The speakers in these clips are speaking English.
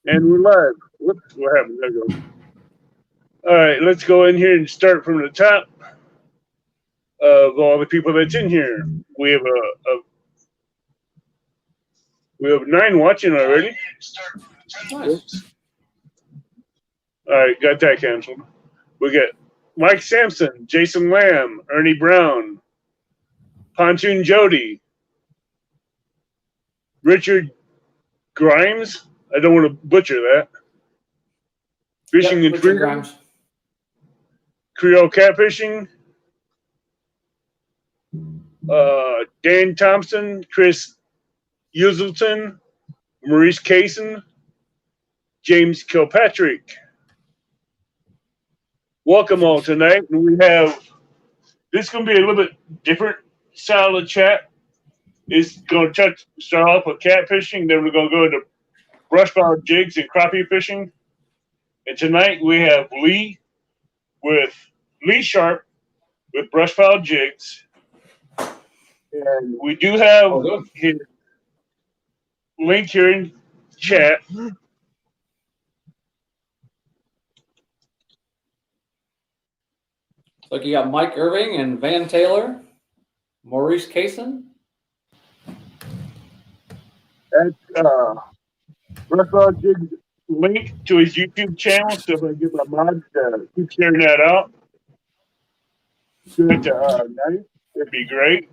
And we're live. Whoops, what happened? There we go. All right, let's go in here and start from the top of all the people that's in here. We have we have 9 watching already. Nice. All right, got that canceled. We got Mike Sampson, Jason Lamb, Ernie Brown, Pontoon Jody, Richard Grimes. I don't want to butcher that. Fishing and Richard Freedom, Grimes. Creole Catfishing, Dan Thompson, Chris Uselton, Maurice Kaysen, James Kilpatrick. Welcome all tonight. And we have this is going to be a little bit different style of chat. It's going to start off with catfishing, then we're going to go to brushfire jigs and crappie fishing. And tonight we have Lee Sharp with brushfire jigs. And we do have his link here in chat. Look, you got Mike Irving and Van Taylor, Maurice Kaysen. That's brushfire jigs link to his YouTube channel. So if I get my mods to keep sharing that out, good night. It'd be great.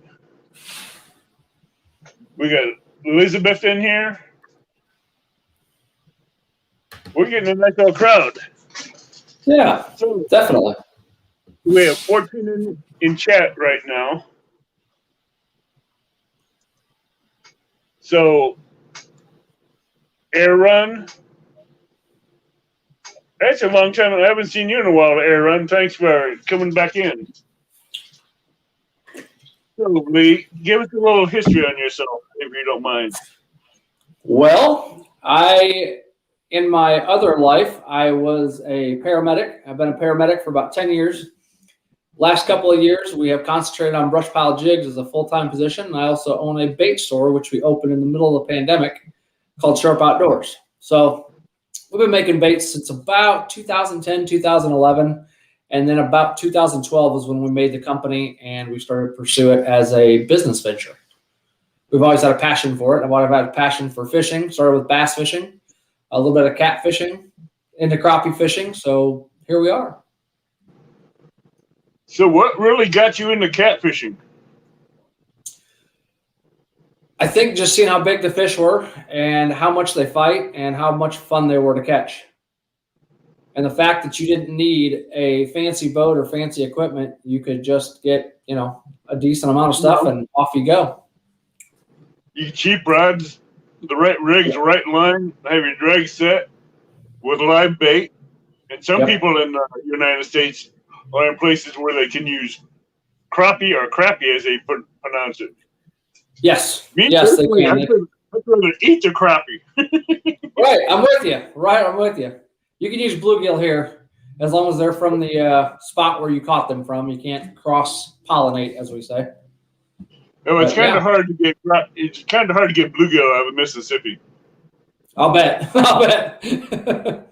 We got Elizabeth in here. We're getting a nice little crowd. Yeah, So definitely. we have 14 in chat right now. So, Air Run. That's a long time. I haven't seen you in a while, Air Run. Thanks for coming back in. So, Lee, give us a little history on yourself, if you don't mind. Well, in my other life, I was a paramedic. I've been a paramedic for about 10 years. Last couple of years, we have concentrated on brush pile jigs as a full-time position. And I also own a bait store, which we opened in the middle of the pandemic, called Sharp Outdoors. So we've been making baits since about 2010, 2011. And then about 2012 was when we made the company and we started to pursue it as a business venture. We've always had a passion for it. I've always had a passion for fishing. Started with bass fishing, a little bit of cat fishing, into crappie fishing. So here we are. So what really got you into catfishing? I think just seeing how big the fish were and how much they fight and how much fun they were to catch. And the fact that you didn't need a fancy boat or fancy equipment, you could just get, a decent amount of stuff and off you go. You cheap rods, the right rigs, right line, have your drag set with live bait. And some people in the United States are in places where they can use crappie or crappie, as they pronounce it. Yes. Me yes, they can. I'd rather eat the crappie. Right, I'm with you. You can use bluegill here as long as they're from the spot where you caught them from. You can't cross-pollinate, as we say. No, it's kind of hard to get. It's kind of hard to get bluegill out of Mississippi. I'll bet. A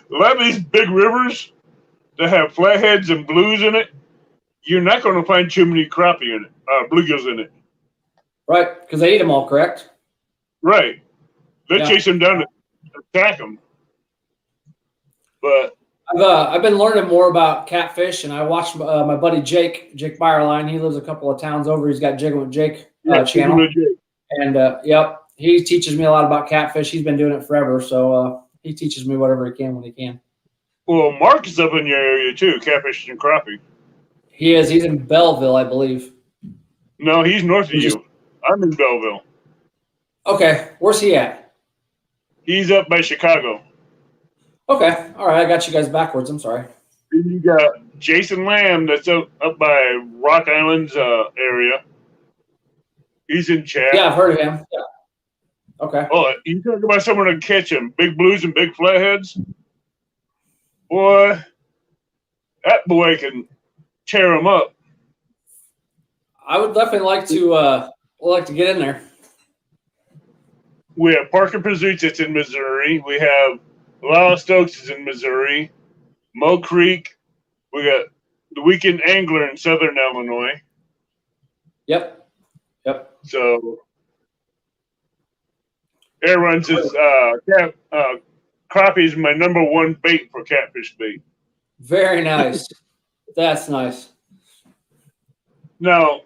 lot of these big rivers that have flatheads and blues in it, you're not going to find too many crappie in it, bluegills in it. Right, because they eat them all, correct? Right. They chase them down to attack them. But I've been learning more about catfish, and I watched my buddy Jake Byerline. He lives a couple of towns over. He's got Jigging with Jake channel. And, he teaches me a lot about catfish. He's been doing it forever, so he teaches me whatever he can when he can. Well, Mark is up in your area, too, catfish and crappie. He is. He's in Belleville, I believe. No, he's north of you. I'm in Belleville. Okay. Where's he at? He's up by Chicago. Okay. All right. I got you guys backwards. I'm sorry. Then you got Jason Lamb that's up by Rock Island's area. He's in chat. Yeah, I've heard of him. Yeah. Okay. Oh, you talk about someone to catch him. Big blues and big flatheads. Boy, that boy can tear him up. I would definitely like to get in there. We have Parker Pursuits that's in Missouri. We have Lyle Stokes is in Missouri. Mo Creek. We got the Weekend Angler in Southern Illinois. Yep. Yep. So everyone says crappie is my number one bait for catfish bait. Very nice. That's nice. Now,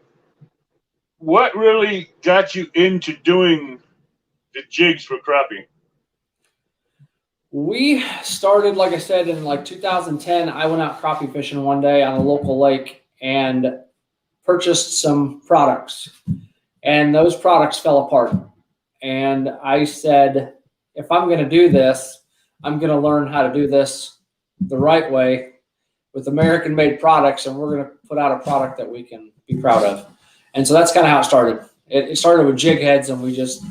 what really got you into doing the jigs for crappie? We started, like I said, in like 2010. I went out crappie fishing one day on a local lake and purchased some products, and those products fell apart. And I said, if I'm going to do this, I'm going to learn how to do this the right way with American-made products, and we're going to put out a product that we can be proud of. And so that's kind of how it started. It started with jig heads, and we just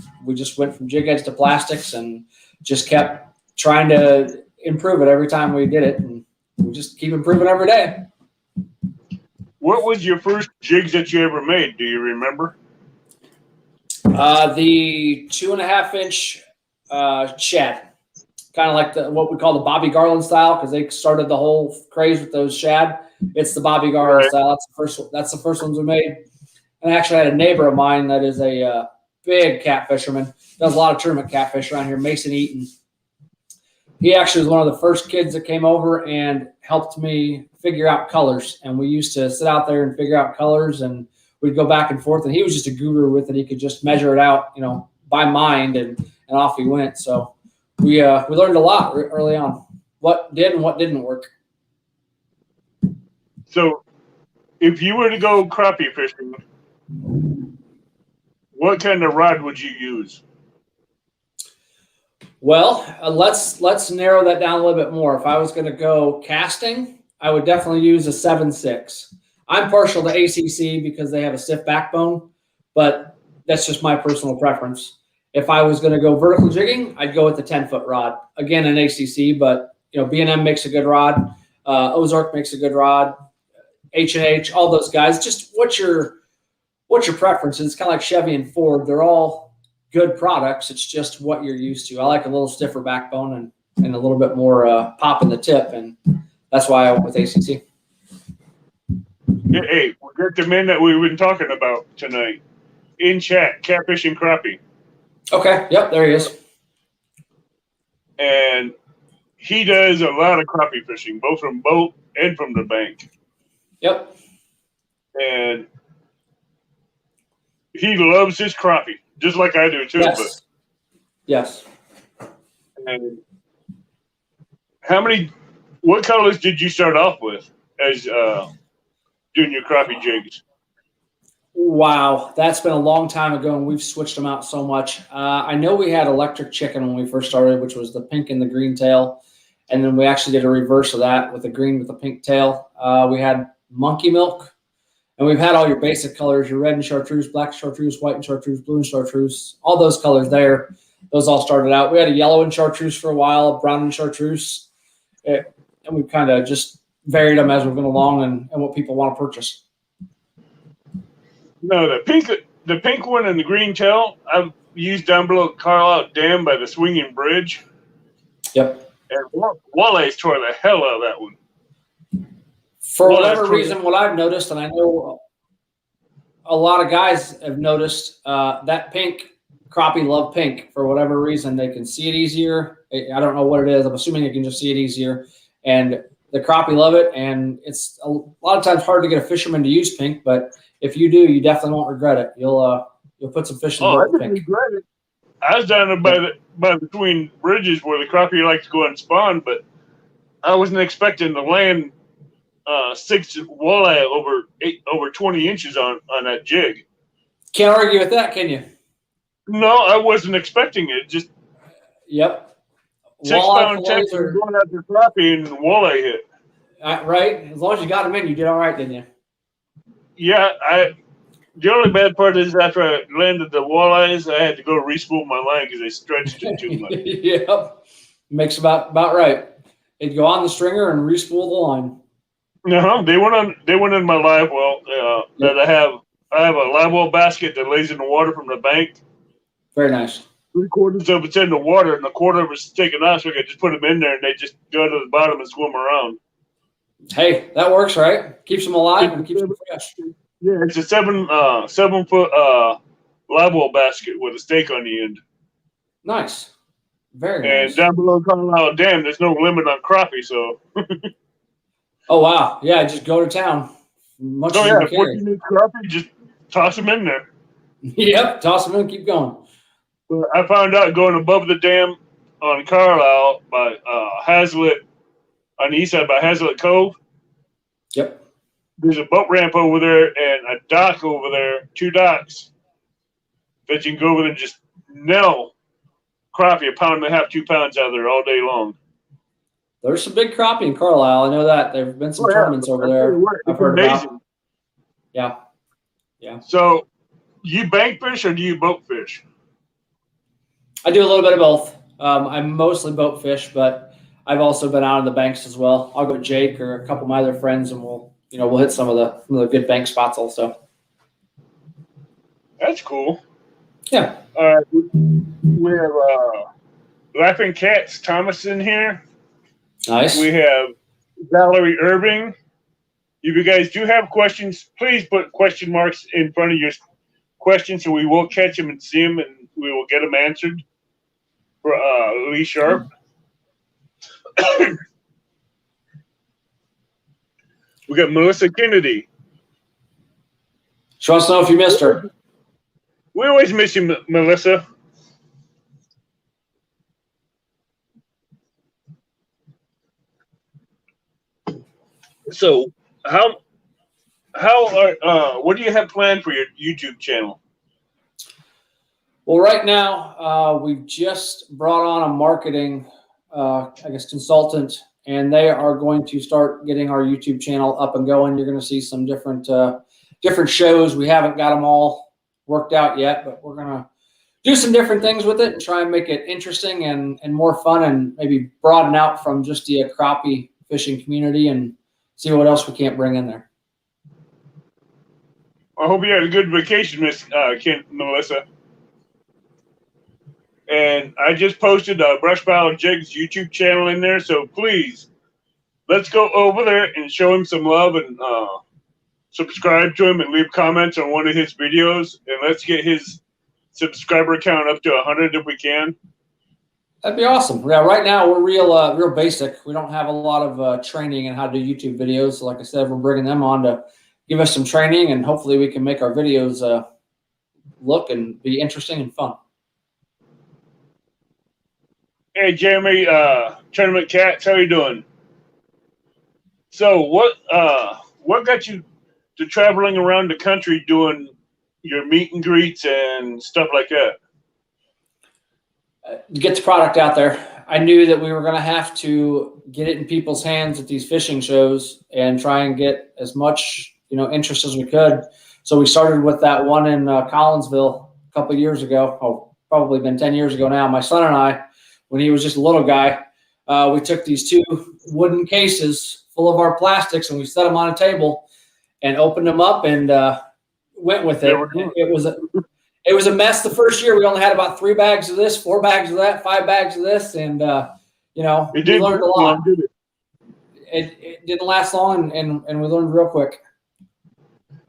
went from jig heads to plastics, and just kept trying to improve it every time we did it, and we just keep improving every day. What was your first jigs that you ever made? Do you remember? The 2.5-inch shad, kind of like what we call the Bobby Garland style, because they started the whole craze with those shad. It's the Bobby Garland style. That's the first ones we made. And I actually had a neighbor of mine that is a big cat fisherman. Does a lot of tournament catfish around here, Mason Eaton. He actually was one of the first kids that came over and helped me figure out colors. And we used to sit out there and figure out colors, and we'd go back and forth. And he was just a guru with it. He could just measure it out, by mind, and off he went. So we learned a lot early on, what did and what didn't work. So if you were to go crappie fishing, what kind of rod would you use? Well, let's narrow that down a little bit more. If I was going to go casting, I would definitely use a 7.6. I'm partial to ACC because they have a stiff backbone, but that's just my personal preference. If I was going to go vertical jigging, I'd go with the 10-foot rod. Again, an ACC, but B&M makes a good rod. Ozark makes a good rod. H&H, all those guys. Just what's your preference? It's kind of like Chevy and Ford. They're all good products. It's just what you're used to. I like a little stiffer backbone and a little bit more pop in the tip, and that's why I went with ACC. Hey, we got the man that we've been talking about tonight in chat, Catfish and Crappie. Okay, yep, there he is. And he does a lot of crappie fishing, both from boat and from the bank. Yep. And he loves his crappie, just like I do too. Yes. But, yes. And what colors did you start off with as doing your crappie jigs? Wow, that's been a long time ago, and we've switched them out so much. I know we had electric chicken when we first started, which was the pink and the green tail, and then we actually did a reverse of that with the green with the pink tail. We had monkey milk, and we've had all your basic colors, your red and chartreuse, black and chartreuse, white and chartreuse, blue and chartreuse, all those colors there. Those all started out. We had a yellow and chartreuse for a while, a brown and chartreuse, and we've kind of just varied them as we've gone along and what people want to purchase. No, the pink one and the green tail I've used down below Carlisle Dam by the swinging bridge. Yep. And walleyes tore the hell out of that one. For whatever reason, what I've noticed, and I know a lot of guys have noticed, that pink crappie love pink for whatever reason. They can see it easier. I don't know what it is. I'm assuming you can just see it easier. And the crappie love it. And it's a lot of times hard to get a fisherman to use pink, but if you do, you definitely won't regret it. You'll put some fish in the boat with pink. Regret it. I was down there by between bridges where the crappie like to go and spawn, but I wasn't expecting to land 6 walleye over 20 inches on that jig. Can't argue with that, can you? No, I wasn't expecting it. Just yep. 6-pound Texas going after crappie and walleye hit. Right. As long as you got them in, you did all right, didn't you? Yeah, the only bad part is after I landed the walleyes, I had to go respool my line because they stretched it too much. Yep, makes about right. It'd go on the stringer and respool the line. No, they went in my live well. That I have a live well basket that lays in the water from the bank. Very nice. 3/4 of it's in the water, and a quarter of it's taken out. So I could just put them in there, and they just go to the bottom and swim around. Hey, that works, right? Keeps them alive and keeps them fresh. Yeah, it's a 7-foot live well basket with a stake on the end. Nice. Very And nice. down below Carlisle Dam, there's no limit on crappie, so. Oh, wow. Yeah, just go to town. Much Oh, as yeah, you can 14-inch crappie, just toss them in there. Yep, toss them in and keep going. But I found out going above the dam on Carlisle by Hazlitt, on the east side by Hazlitt Cove. Yep. There's a boat ramp over there and a dock over there, 2 docks that you can go over there and just nail crappie 1.5 pounds, 2 pounds out of there all day long. There's some big crappie in Carlisle. I know that. There have been some tournaments over there. I've heard amazing. about. Yeah. Yeah. So, you bank fish or do you boat fish? I do a little bit of both. I mostly boat fish, but I've also been out on the banks as well. I'll go with Jake or a couple of my other friends, and we'll hit some of the good bank spots also. That's cool. Yeah. We have Laughing Cats Thomas in here. Nice. We have Valerie Irving. If you guys do have questions, please put question marks in front of your questions so we will catch them and see them, and we will get them answered for Lee Sharp. We got Melissa Kennedy. She wants to know if you missed her. We always miss you, Melissa. So, what do you have planned for your YouTube channel? Well, right now, we've just brought on a marketing, consultant, and they are going to start getting our YouTube channel up and going. You're going to see some different shows. We haven't got them all worked out yet, but we're going to do some different things with it and try and make it interesting and more fun, and maybe broaden out from just the crappie fishing community and see what else we can't bring in there. I hope you had a good vacation, Melissa. And I just posted a Brush Pile Jigs YouTube channel in there, so please, let's go over there and show him some love and subscribe to him and leave comments on one of his videos, and let's get his subscriber count up to 100 if we can. That'd be awesome. Yeah, right now we're real basic. We don't have a lot of training in how to do YouTube videos. So like I said, we're bringing them on to give us some training, and hopefully we can make our videos look and be interesting and fun. Hey, Jeremy, Tournament Cats, how you doing? So what got you to traveling around the country doing your meet and greets and stuff like that? Get the product out there. I knew that we were going to have to get it in people's hands at these fishing shows and try and get as much interest as we could. So we started with that one in Collinsville a couple of years ago. Oh, probably been 10 years ago now. My son and I, when he was just a little guy, we took these 2 wooden cases full of our plastics and we set them on a table and opened them up and went with it. It was a mess the first year. We only had about 3 bags of this, 4 bags of that, 5 bags of this, and we learned a lot. It didn't last long, and we learned real quick.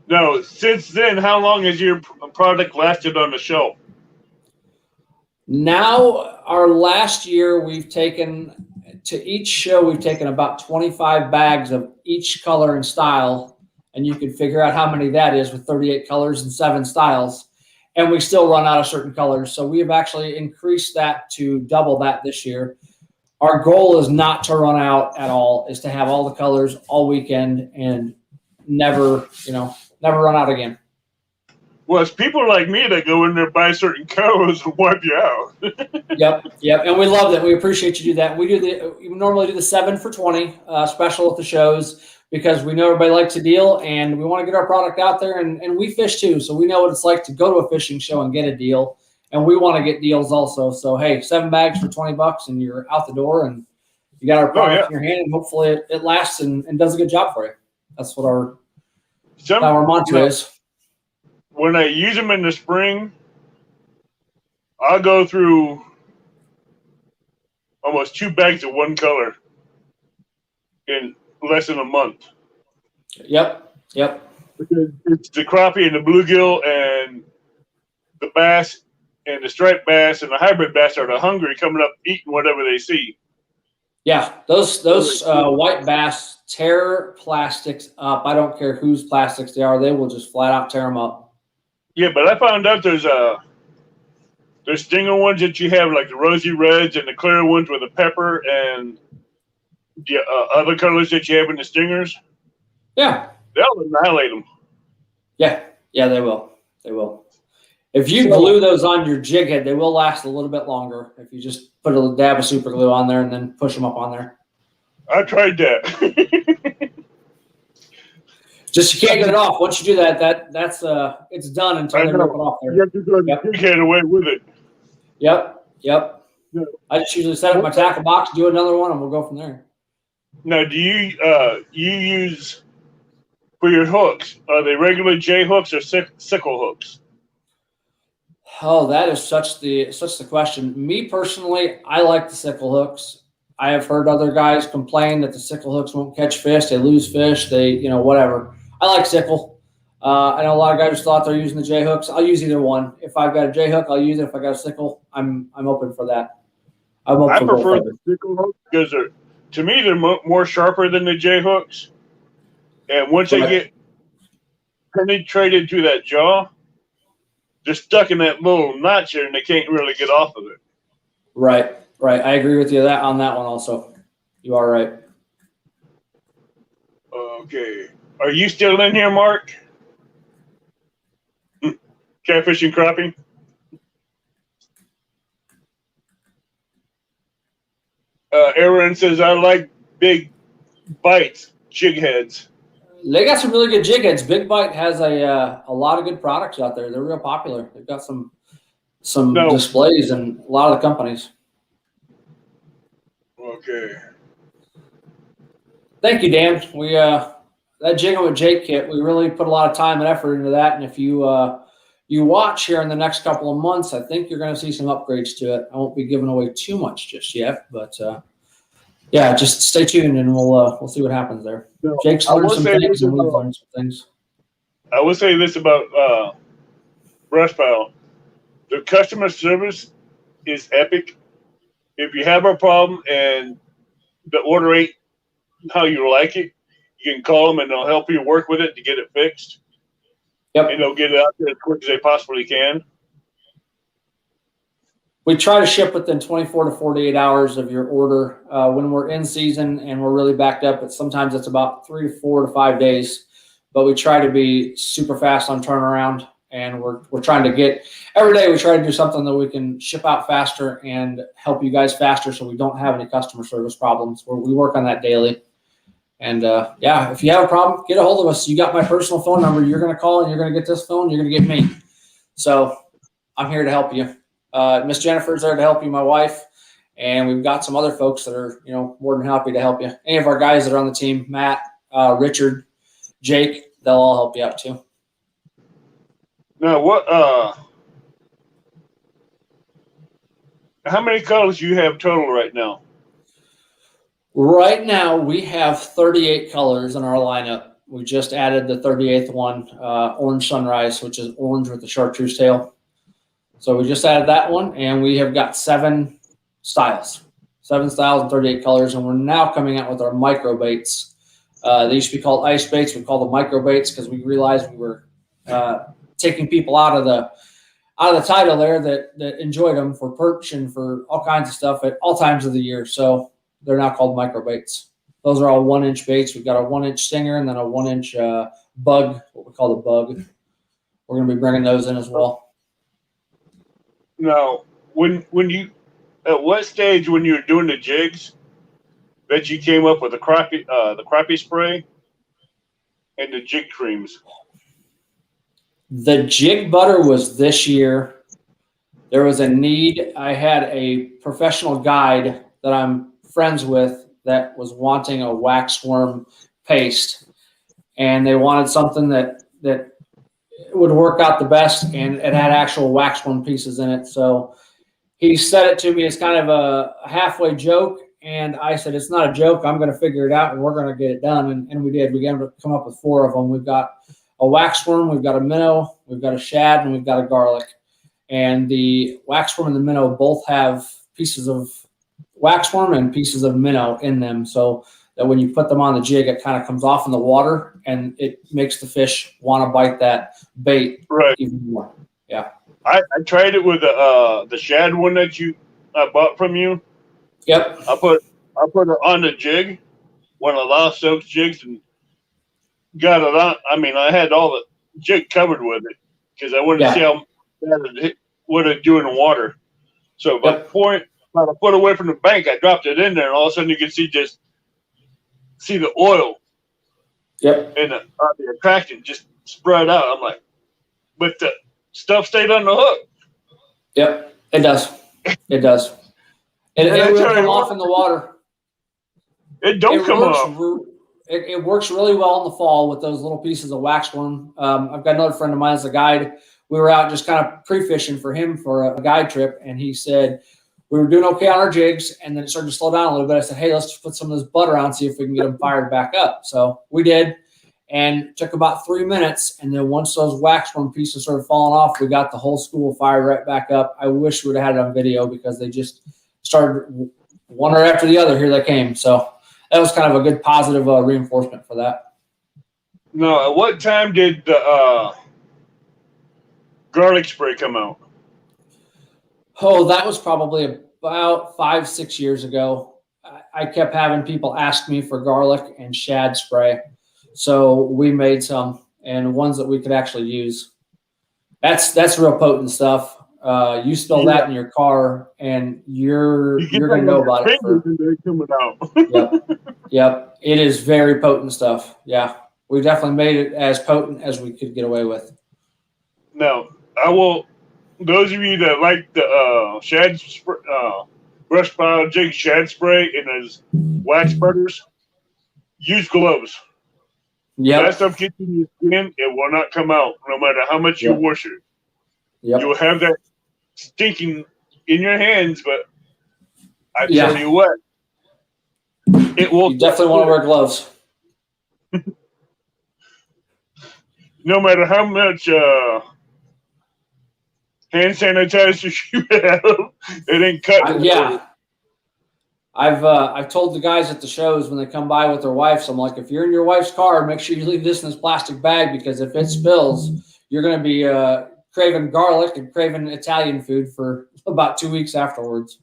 No, since then, how long has your product lasted on the shelf? Now, our last year, we've taken to each show, we've taken about 25 bags of each color and style, and you can figure out how many that is with 38 colors and 7 styles. And we still run out of certain colors. So we have actually increased that to double that this year. Our goal is not to run out at all, is to have all the colors all weekend and never run out again. Well, it's people like me that go in there, buy certain colors and wipe you out. Yep. And we love that. We appreciate you do that. We normally do the 7 for 20 special at the shows, because we know everybody likes a deal and we want to get our product out there, and we fish too. So we know what it's like to go to a fishing show and get a deal, and we want to get deals also. So, hey, 7 bags for $20 and you're out the door and you got our product in your hand, and hopefully it lasts and does a good job for you. That's what our mantra is. When I use them in the spring, I'll go through almost 2 bags of one color in less than a month. Yep. Because it's the crappie and the bluegill and the bass and the striped bass and the hybrid bass are the hungry coming up eating whatever they see. Yeah, those white bass tear plastics up. I don't care whose plastics they are; they will just flat out tear them up. Yeah, but I found out there's stinger ones that you have, like the rosy reds and the clear ones with the pepper and the other colors that you have in the stingers. Yeah, They'll annihilate them. yeah, they will. They will. If you glue those on your jig head, they will last a little bit longer. If you just put a dab of super glue on there and then push them up on there. I tried that. Just you can't get it off. Once you do that, that's it's done until they rip it off there. You have to throw the jig head away with it. Yep. I just usually set up my tackle box, do another one, and we'll go from there. Now, do you use for your hooks? Are they regular J hooks or sickle hooks? Oh, that is such the question. Me personally, I like the sickle hooks. I have heard other guys complain that the sickle hooks won't catch fish. They lose fish. They, whatever. I like sickle. I know a lot of guys thought they're using the J hooks. I'll use either one. If I've got a J hook, I'll use it. If I got a sickle, I'm open for that. I prefer the sickle hooks because to me they're more sharper than the J hooks, and once they get penetrated to that jaw, they're stuck in that little notch there, and they can't really get off of it. Right. I agree with you on that one also. You are right. Okay. Are you still in here, Mark? Catfishing crappie? Aaron says, I like big bites, jig heads. They got some really good jig heads. Big Bite has a lot of good products out there. They're real popular. They've got some displays in a lot of the companies. Okay. Thank you, Dan. We that Jigging with Jake kit, we really put a lot of time and effort into that. And if you watch here in the next couple of months, I think you're going to see some upgrades to it. I won't be giving away too much just yet, but yeah, just stay tuned and we'll see what happens there. No, Jake's learned some things and we've learned some things. I will say this about Brushpile. The customer service is epic. If you have a problem and the order ain't how you like it, you can call them and they'll help you work with it to get it fixed. Yep. And they'll get it out there as quick as they possibly can. We try to ship within 24 to 48 hours of your order. When we're in season and we're really backed up, sometimes it's about 3 to 4 to 5 days. But we try to be super fast on turnaround, and we're trying to get every day. We try to do something that we can ship out faster and help you guys faster, so we don't have any customer service problems. We work on that daily. And yeah, if you have a problem, get a hold of us. You got my personal phone number. You're going to call and you're going to get this phone. You're going to get me. So I'm here to help you. Miss Jennifer's there to help you, my wife, and we've got some other folks that are, more than happy to help you. Any of our guys that are on the team, Matt, Richard, Jake, they'll all help you out too. Now, how many colors do you have total right now? Right now, we have 38 colors in our lineup. We just added the 38th one, Orange Sunrise, which is orange with the chartreuse tail. So we just added that one, and we have got 7 styles and 38 colors, and we're now coming out with our micro baits. They used to be called ice baits. We call them micro baits because we realized we were taking people out of the title there that enjoyed them for perch and for all kinds of stuff at all times of the year. So they're now called micro baits. Those are all 1-inch baits. We've got a 1-inch stinger and then a 1-inch bug, what we call the bug. We're going to be bringing those in as well. Now, when you at what stage when you were doing the jigs that you came up with the crappie spray and the jig creams? The jig butter was this year. There was a need. I had a professional guide that I'm friends with that was wanting a waxworm paste, and they wanted something that would work out the best, and it had actual waxworm pieces in it. So he said it to me as kind of a halfway joke. And I said, it's not a joke. I'm going to figure it out and we're going to get it done. And we did. We ended up come up with 4 of them. We've got a waxworm, we've got a minnow, we've got a shad, and we've got a garlic. And the waxworm and the minnow both have pieces of waxworm and pieces of minnow in them. So that when you put them on the jig, it kind of comes off in the water and it makes the fish want to bite that bait even more. Yeah. I tried it with the shad one that I bought from you. Yep. I put it on the jig, one of the Lost Oaks jigs, and got it on. I mean, I had all the jig covered with it because I wanted to see how bad what it do in the water. So about a foot away from the bank, I dropped it in there, and all of a sudden you can see the oil. Yep. And the attraction just spread out. I'm like, but the stuff stayed on the hook. Yep, it does. It does. It will come off in the water. It don't come off. It works really well in the fall with those little pieces of waxworm. I've got another friend of mine as a guide. We were out just kind of pre-fishing for him for a guide trip, and he said we were doing okay on our jigs, and then it started to slow down a little bit. I said, hey, let's put some of this butter on, see if we can get them fired back up. So we did, and it took about 3 minutes, and then once those waxworm pieces started falling off, we got the whole school fired right back up. I wish we would have had it on video because they just started one right after the other. Here they came. So that was kind of a good positive reinforcement for that. No, at what time did the garlic spray come out? Oh, that was probably about 5-6 years ago. I kept having people ask me for garlic and shad spray. So we made some, and ones that we could actually use. That's real potent stuff. You spill that in your car, and you're gonna know about it. Yep. It is very potent stuff. Yeah, we definitely made it as potent as we could get away with. Now, I will. Those of you that like the shad brush pile jig shad spray and those wax butters, use gloves. Yeah, that stuff gets in your skin. It will not come out, no matter how much you wash it. Yep. You'll have that stinking in your hands, but I tell you what, it will. You definitely want to wear gloves. No matter how much hand sanitizer you have, it ain't cutting. Yeah. I've told the guys at the shows when they come by with their wives, I'm like, if you're in your wife's car, make sure you leave this in this plastic bag, because if it spills, you're going to be craving garlic and craving Italian food for about 2 weeks afterwards.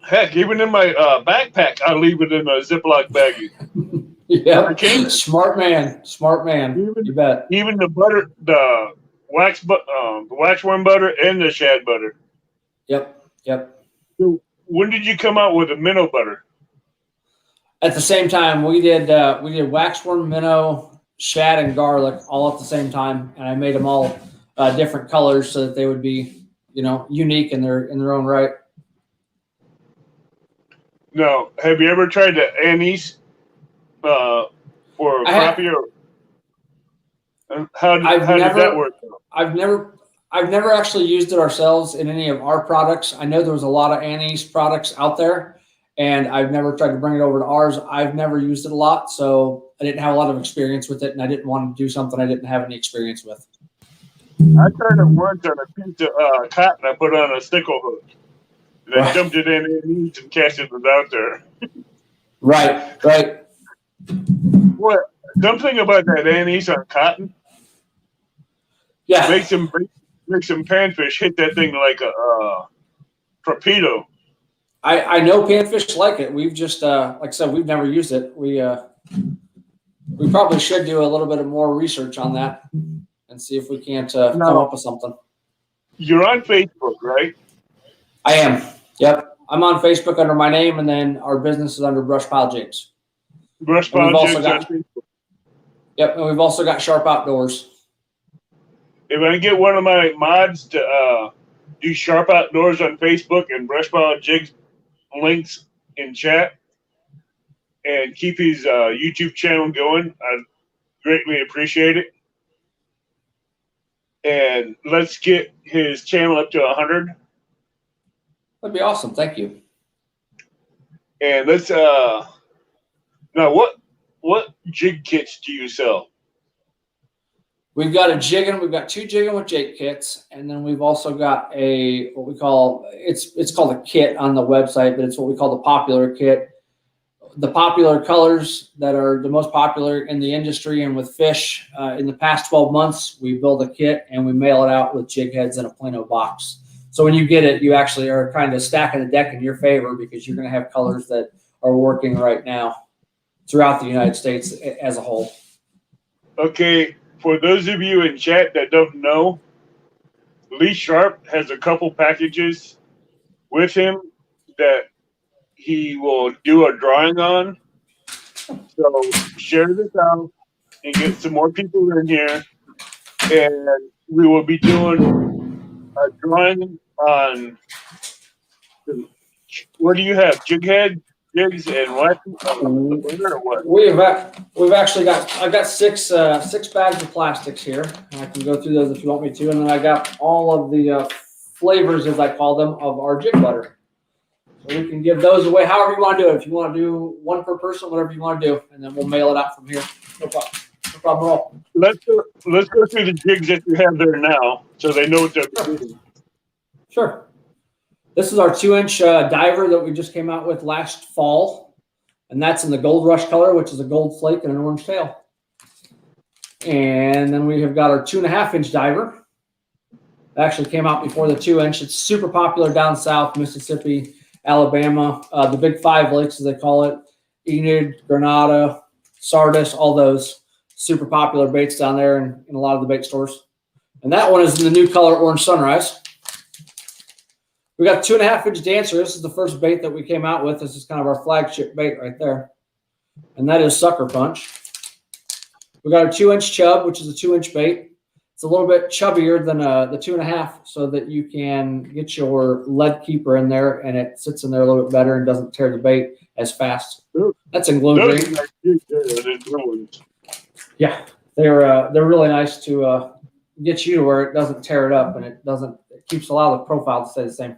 Heck, even in my backpack, I leave it in a Ziploc baggie. Yeah, smart man. You bet. Even the butter, the waxworm butter and the shad butter. Yep. So when did you come out with the minnow butter? At the same time, we did waxworm, minnow, shad, and garlic all at the same time, and I made them all different colors so that they would be, unique in their own right. No, have you ever tried the anise or crappie? How did that work? I've never actually used it ourselves in any of our products. I know there was a lot of anise products out there, and I've never tried to bring it over to ours. I've never used it a lot, so I didn't have a lot of experience with it, and I didn't want to do something I didn't have any experience with. I tried it once on a piece of cotton I put on a stickle hook. And I dumped it in anise and cast it out there. Right. What? Something about that anise on cotton. Yeah. Makes some panfish hit that thing like a torpedo. I know panfish like it. We've just, like I said, we've never used it. We probably should do a little bit of more research on that and see if we can't come up with something. You're on Facebook, right? I am. Yep. I'm on Facebook under my name, and then our business is under Brush Pile Jigs. Brush Pile Jigs on Facebook. Yep, and we've also got Sharp Outdoors. If I can get one of my mods to do Sharp Outdoors on Facebook and Brush Pile Jigs links in chat and keep his YouTube channel going, I'd greatly appreciate it. And let's get his channel up to 100. That'd be awesome. Thank you. And let's now what jig kits do you sell? We've got a jigging. We've got 2 jigging with Jake kits, and then we've also got a what we call it's called a kit on the website, but it's what we call the popular kit. The popular colors that are the most popular in the industry and with fish in the past 12 months, we build a kit and we mail it out with jig heads in a Plano box. So when you get it, you actually are kind of stacking the deck in your favor because you're going to have colors that are working right now throughout the United States as a whole. Okay, for those of you in chat that don't know, Lee Sharp has a couple packages with him that he will do a drawing on. So share this out and get some more people in here. And we will be doing a drawing on what do you have? Jig head, jigs, and what? Or what? We've actually got I've got six bags of plastics here. And I can go through those if you want me to, and then I got all of the flavors, as I call them, of our jig butter. So we can give those away however you want to do it. If you want to do one per person, whatever you want to do, and then we'll mail it out from here. No problem. No problem at all. Let's go through the jigs that you have there now, so they know what they're doing. Sure. This is our 2-inch diver that we just came out with last fall, and that's in the Gold Rush color, which is a gold flake and an orange tail. And then we have got our 2.5-inch diver. It actually came out before the 2-inch. It's super popular down south, Mississippi, Alabama, the big 5 lakes, as they call it, Enid, Grenada, Sardis, all those super popular baits down there in a lot of the bait stores. And that one is in the new color Orange Sunrise. We got 2.5-inch dancer. This is the first bait that we came out with. This is kind of our flagship bait right there. And that is Sucker Punch. We got a 2-inch chub, which is a 2-inch bait. It's a little bit chubbier than the 2.5 so that you can get your lead keeper in there and it sits in there a little bit better and doesn't tear the bait as fast. That's in glow green. Yeah, they're really nice to get you to where it doesn't tear it up and it keeps a lot of the profile to stay the same.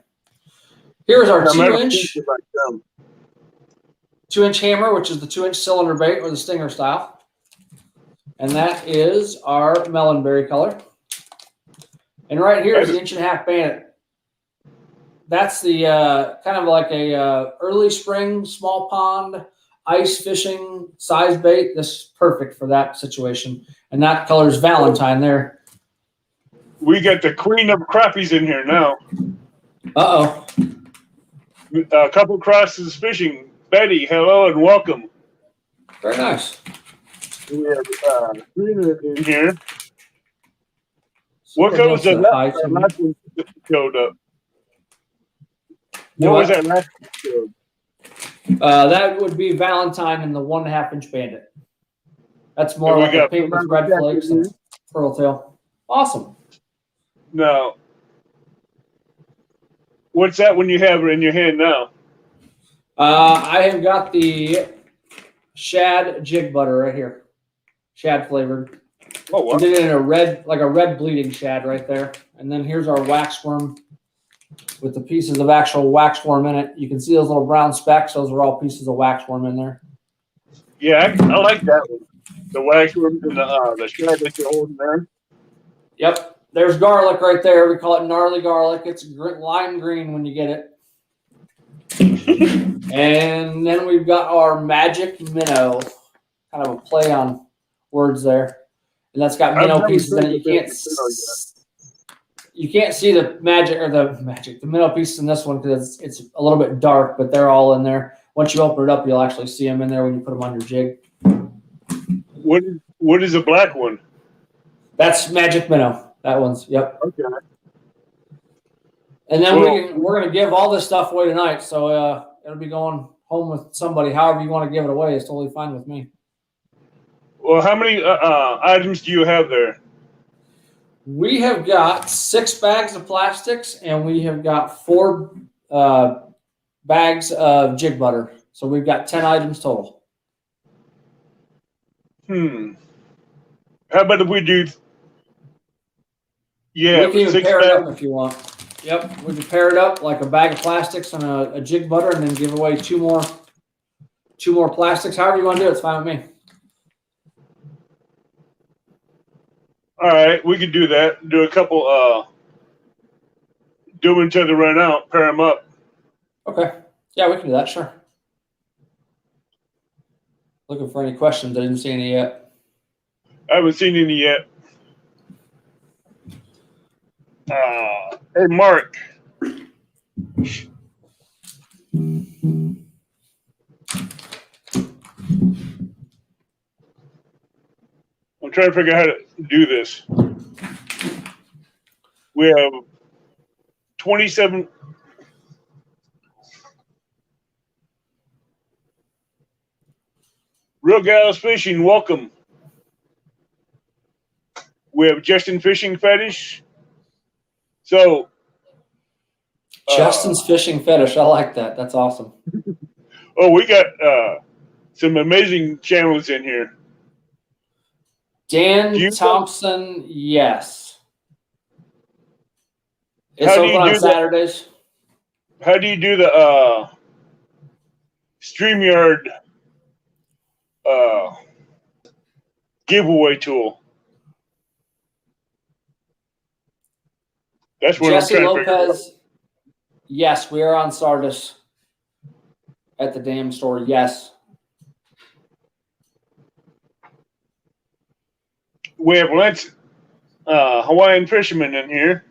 Here's our 2-inch hammer, which is the 2-inch cylinder bait or the stinger style. And that is our melonberry color. And right here is the 1.5-inch bandit. That's the kind of like a early spring, small pond, ice fishing size bait. This is perfect for that situation. And that color is Valentine there. We got the queen of crappies in here now. Uh-oh. A couple crosses fishing. Betty, hello and welcome. Very nice. We have Trina in here. What color was that last one showed up? What was that last one showed? That would be Valentine and the 1.5-inch bandit. That's more like a pink with red flakes and pearl tail. Awesome. Now, what's that one you have in your hand now? I have got the shad jig butter right here. Shad flavored. Oh, wow. We did it in a red bleeding shad right there. And then here's our waxworm with the pieces of actual waxworm in it. You can see those little brown specks. Those are all pieces of waxworm in there. Yeah, I like that one. The waxworm and the shad that you're holding there. Yep. There's garlic right there. We call it gnarly garlic. It's lime green when you get it. And then we've got our magic minnow. Kind of a play on words there. And that's got minnow pieces in it. You can't see the minnow pieces in this one because it's a little bit dark, but they're all in there. Once you open it up, you'll actually see them in there when you put them on your jig. What is the black one? That's magic minnow. That one's, yep. Okay. And then we're going to give all this stuff away tonight. So it'll be going home with somebody. However you want to give it away is totally fine with me. Well, how many items do you have there? We have got 6 bags of plastics and we have got 4 bags of jig butter. So we've got 10 items total. How about if we do? Yeah, we can even pair them if you want. Yep. Would you pair it up like a bag of plastics and a jig butter, and then give away two more plastics? However you want to do it, it's fine with me. All right, we could do that. Do a couple. Do them until they run out. Pair them up. Okay. Yeah, we can do that. Sure. Looking for any questions. I didn't see any yet. I haven't seen any yet. Hey, Mark. I'm trying to figure out how to do this. We have 27. Real Gals Fishing, welcome. We have Justin Fishing Fetish. So, Justin's Fishing Fetish. I like that. That's awesome. Oh, we got some amazing channels in here. Dan Thompson, yes. It's open on Saturdays. How do you do the StreamYard giveaway tool? That's what Jesse I'm trying to figure out. Lopez, yes, we are on Sardis at the damn store. Yes. We have Lance, Hawaiian Fisherman in here.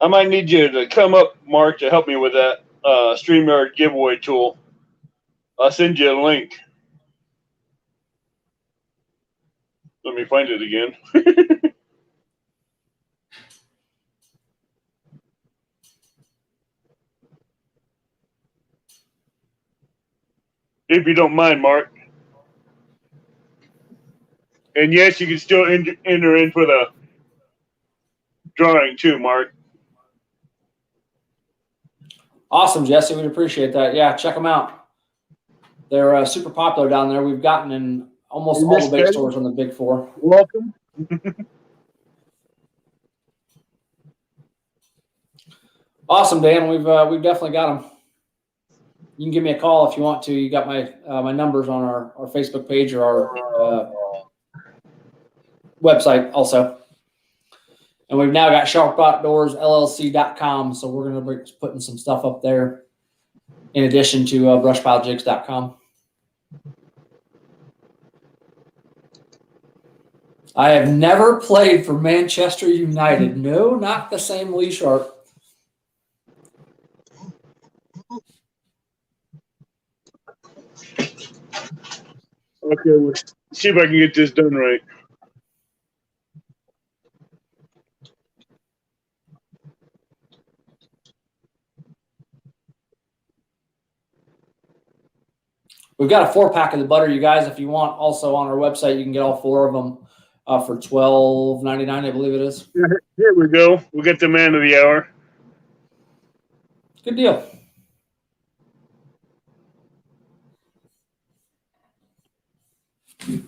I might need you to come up, Mark, to help me with that StreamYard giveaway tool. I'll send you a link. Let me find it again. If you don't mind, Mark. And yes, you can still enter in for the drawing too, Mark. Awesome, Jesse. We'd appreciate that. Yeah, check them out. They're super popular down there. We've gotten in almost all the big stores on the Big Four. Welcome. Awesome, Dan. We've definitely got them. You can give me a call if you want to. You got my my numbers on our Facebook page or our website also. And we've now got sharpoutdoorsllc.com, so we're going to be putting some stuff up there in addition to brushpilejigs.com. I have never played for Manchester United. No, not the same Lee Sharp. Okay, let's see if I can get this done right. We've got a 4-pack of the butter, you guys. If you want, also on our website, you can get all 4 of them for $12.99, I believe it is. Here we go. We got the man of the hour. Good deal. Come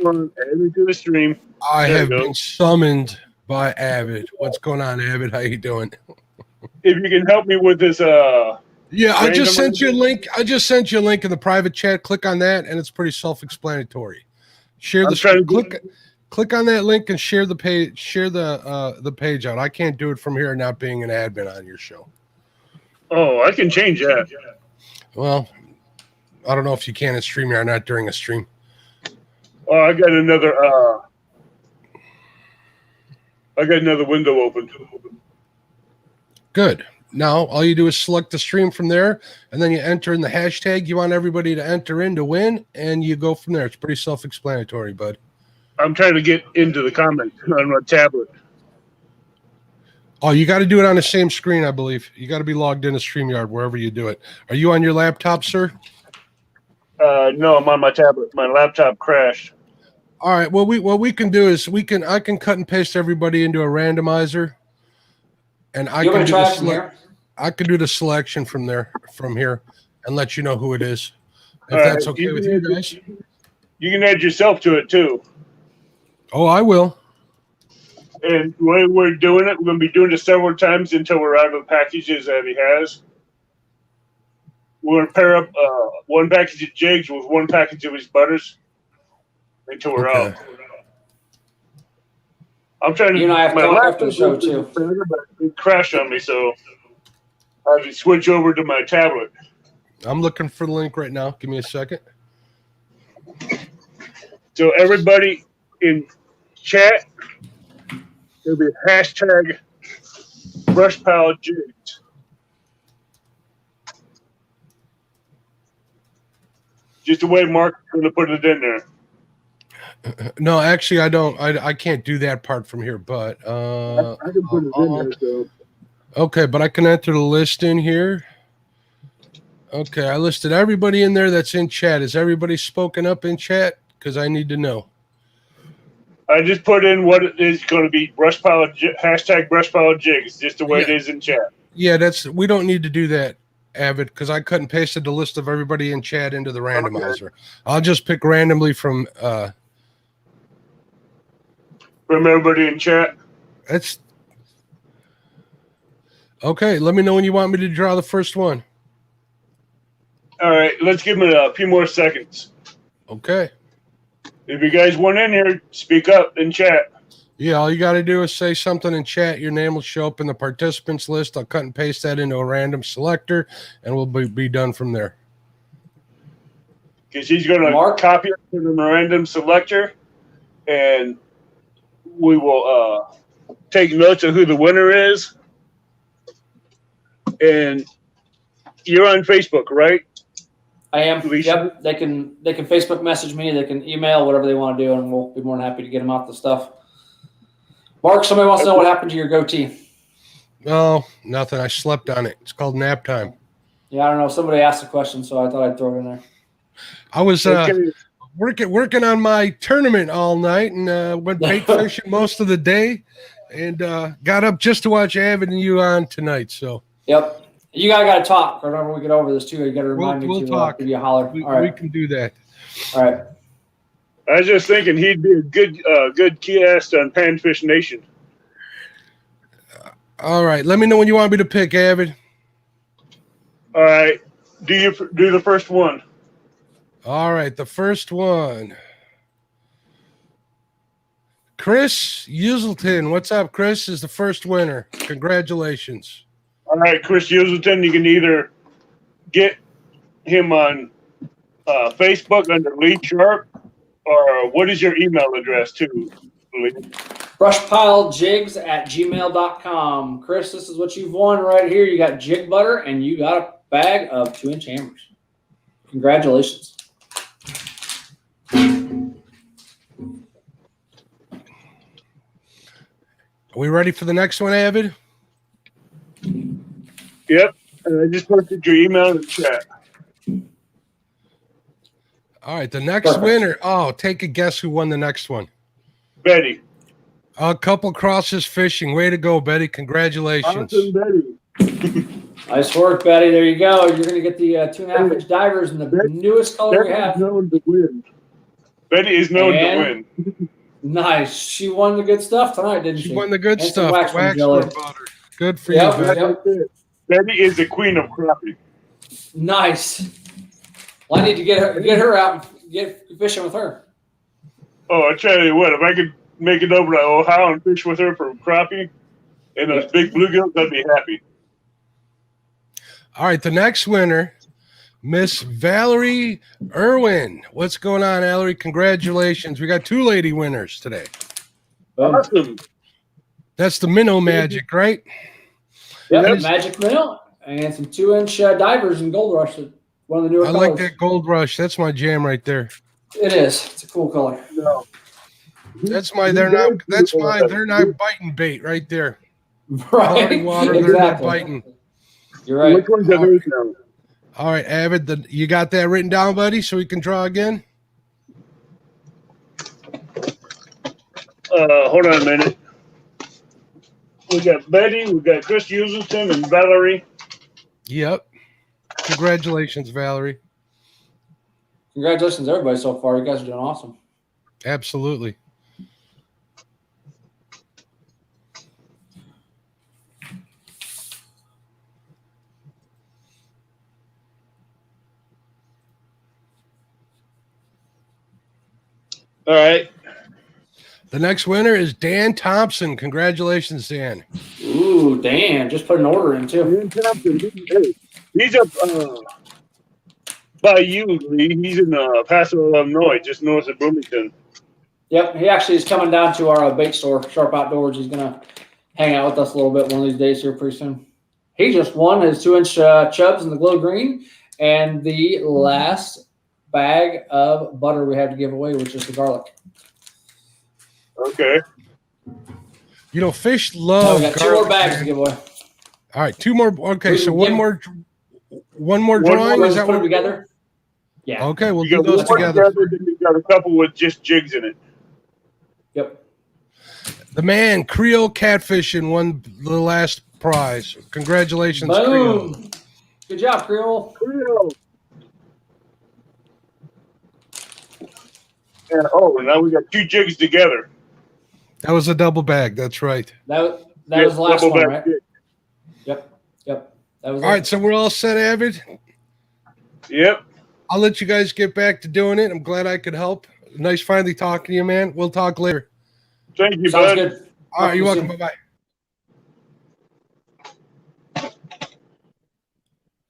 on, add me to the stream. I have been summoned by Avid. What's going on, Avid? How you doing? If you can help me with this, yeah, I just sent you a link. I just sent you a link in the private chat. Click on that, and it's pretty self-explanatory. Share the click on that link and share the page. Share the page out. I can't do it from here, not being an admin on your show. Oh, I can change that. Well, I don't know if you can in StreamYard, not during a stream. Oh, I got another window open. Good. Now, all you do is select the stream from there, and then you enter in the hashtag you want everybody to enter in to win, and you go from there. It's pretty self-explanatory, bud. I'm trying to get into the comments on my tablet. Oh, you got to do it on the same screen, I believe. You got to be logged into StreamYard wherever you do it. Are you on your laptop, sir? No, I'm on my tablet. My laptop crashed. All right. Well, what we can do is I can cut and paste everybody into a randomizer, and I can do the selection from here and let you know who it is. If that's okay with you guys. You can add yourself to it too. Oh, I will. And the way we're doing it, we're going to be doing it several times until we're out of the packages that he has. We're going to pair up one package of jigs with one package of his butters until we're out. I'm trying to. You and I have to talk after the show too. It crashed on me, so I have to switch over to my tablet. I'm looking for the link right now. Give me a second. So everybody in chat, there'll be a hashtag brush pile jigs. Just the way Mark's going to put it in there. No, actually, I don't. I can't do that part from here, but I can put it in there. So. Okay, but I can enter the list in here. Okay, I listed everybody in there that's in chat. Is everybody spoken up in chat? Because I need to know. I just put in what it is going to be. Hashtag brush pile jigs. Just the way it is in chat. Yeah, we don't need to do that, Avid, because I cut and pasted the list of everybody in chat into the randomizer. Okay. I'll just pick randomly from everybody in chat. That's okay. Let me know when you want me to draw the first one. All right, let's give it a few more seconds. Okay. If you guys want in here, speak up in chat. Yeah, all you got to do is say something in chat. Your name will show up in the participants list. I'll cut and paste that into a random selector, and we'll be done from there. Because he's going to copy it to the random selector, and we will take notes of who the winner is. And you're on Facebook, right? I am. Alicia? Yep. They can Facebook message me. They can email, whatever they want to do, and we'll be more than happy to get them out the stuff. Mark, somebody wants to know what happened to your goatee. Oh, nothing. I slept on it. It's called nap time. Yeah, I don't know. Somebody asked a question, so I thought I'd throw it in there. I was working on my tournament all night and went bait fishing most of the day, and got up just to watch Avid and you on tonight. So. Yep. You got to talk. Remember, we get over this too. You got to remind me to talk. Give you a holler. All right. We can do that. All right. I was just thinking he'd be a good guest on Panfish Nation. All right. Let me know when you want me to pick, Avid. All right. Do the first one. All right. The first one. Chris Uselton. What's up, Chris? Is the first winner. Congratulations. All right, Chris Uselton. You can either get him on Facebook under Lee Sharp, or what is your email address too, Lee? brushpilejigs@gmail.com. Chris, this is what you've won right here. You got jig butter and you got a bag of 2-inch hammers. Congratulations. Are we ready for the next one, Avid? Yep. I just posted your email in the chat. All right, the next winner. Oh, take a guess who won the next one. Betty. A couple crosses fishing. Way to go, Betty. Congratulations. Awesome, Betty. Nice work, Betty. There you go. You're going to get the 2.5-inch divers in the newest color we have. Known to win. Betty is known to win. Nice. She won the good stuff tonight, didn't she? She won the good stuff. Wax butter. Good for you, Betty. Yep. Betty is the queen of crappie. Nice. Well, I need to get her out and get fishing with her. Oh, I tell you what, if I could make it over to Ohio and fish with her for crappie and those big bluegills, I'd be happy. All right, the next winner, Miss Valerie Irwin. What's going on, Valerie? Congratulations. We got 2 lady winners today. Awesome. That's the minnow magic, right? Yep, magic minnow and some 2-inch divers in Gold Rush. One of the newer colors. I like that Gold Rush. That's my jam right there. It is. It's a cool color. No. They're not biting bait right there. Right. Water, exactly. They're not biting. You're right. Which ones are those now? All right, Avid, you got that written down, buddy, so we can draw again? Hold on a minute. We got Betty, we got Chris Uselton, and Valerie. Yep. Congratulations, Valerie. Congratulations, everybody, so far. You guys are doing awesome. Absolutely. All right. The next winner is Dan Thompson. Congratulations, Dan. Ooh, Dan. Just put an order in, too. Dan Thompson, he's up by you, Lee. He's in Paso, Illinois, just north of Bloomington. Yep, he actually is coming down to our bait store, Sharp Outdoors. He's going to hang out with us a little bit one of these days here pretty soon. He just won his 2-inch chubs in the glow green and the last bag of butter we have to give away, which is the garlic. Okay. You know, fish love. We got 2 more bags to give away. All right, 2 more. Okay, so one more drawing. Is that put what them together? Yeah. Okay, we'll You do got those together. Then you got a couple with just jigs in it. Yep. The man Creole Catfishing won the last prize. Congratulations, Boom. Creole. Good job, Creole. And now we got 2 jigs together. That was a double bag. That's right. That was the last one, right? Jig. Yep. That was all right, so we're all set, Avid? Yep. I'll let you guys get back to doing it. I'm glad I could help. Nice finally talking to you, man. We'll talk later. Thank you, Sounds bud. good. All right, you're welcome. Bye-bye.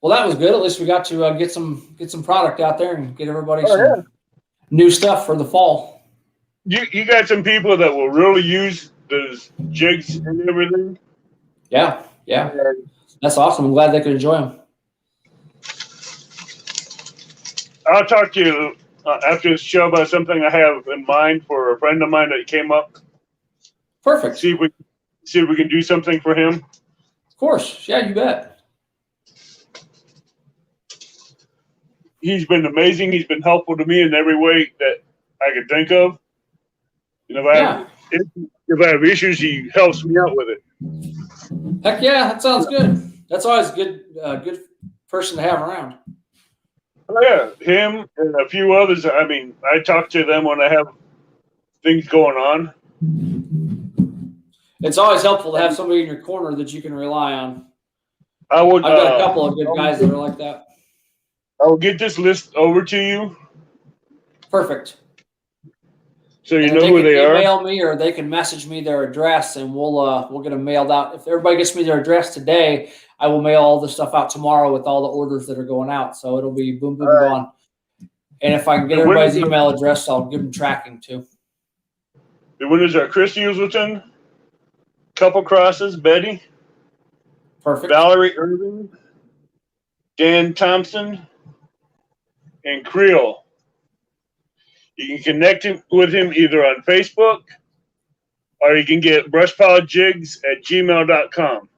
Well, that was good. At least we got to get some product out there and get everybody some new stuff for the fall. You got some people that will really use those jigs and everything. Yeah. That's awesome. I'm glad they could enjoy them. I'll talk to you after this show about something I have in mind for a friend of mine that came up. Perfect. See if we can do something for him. Of course. Yeah, you bet. He's been amazing. He's been helpful to me in every way that I could think of. And if I have issues, he helps me out with it. Heck yeah, that sounds good. That's always a good person to have around. Oh, yeah, him and a few others. I mean, I talk to them when I have things going on. It's always helpful to have somebody in your corner that you can rely on. I've got a couple of good guys that are like that. I will get this list over to you. Perfect. So you know who they are. Email me, or they can message me their address, and we'll get them mailed out. If everybody gets me their address today, I will mail all the stuff out tomorrow with all the orders that are going out. So it'll be boom, boom, gone. And if I can get everybody's email address, I'll give them tracking too. The winners are Chris Usleton, Couple Crosses, Betty. Perfect. Valerie Irving, Dan Thompson, and Creole. You can connect with him either on Facebook or you can get brushpilejigs@gmail.com.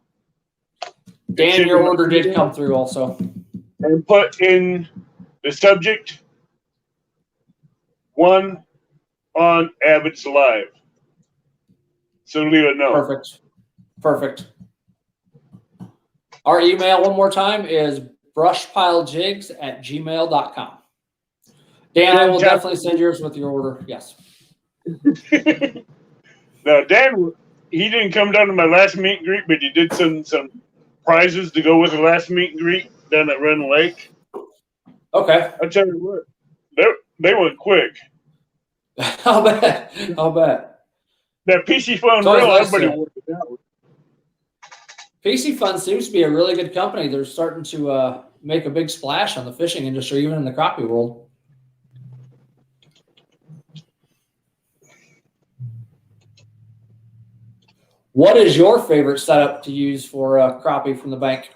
Dan, your order did come through also. And put in the subject, one on Abbott's Live. So leave it know. Perfect. Our email one more time is brushpilejigs@gmail.com. Dan, I will definitely send yours with your order. Yes. Now, Dan, he didn't come down to my last meet and greet, but he did some prizes to go with the last meet and greet down at Run Lake. Okay. I'll tell you what, they went quick. I'll bet. That PC Fun Reel, everybody worked it out with. PC Fun seems to be a really good company. They're starting to make a big splash on the fishing industry, even in the crappie world. What is your favorite setup to use for crappie from the bank?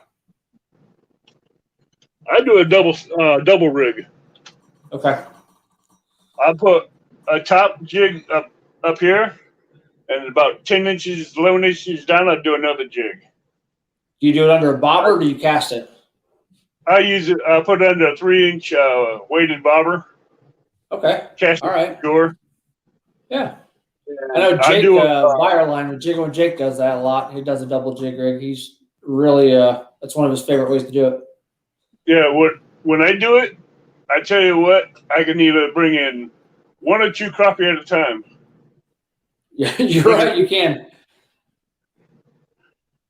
I do a double rig. Okay. I put a top jig up here, and about 10 inches, 11 inches down, I do another jig. Do you do it under a bobber or do you cast it? I put it under a 3-inch weighted bobber. Okay. Cast all right. Sure. Yeah. I know Jake, Wireline with Jig when Jake does that a lot. He does a double jig rig. He's really, that's one of his favorite ways to do it. Yeah, when I do it, I tell you what, I can either bring in 1 or 2 crappie at a time. Yeah, you're right. You can.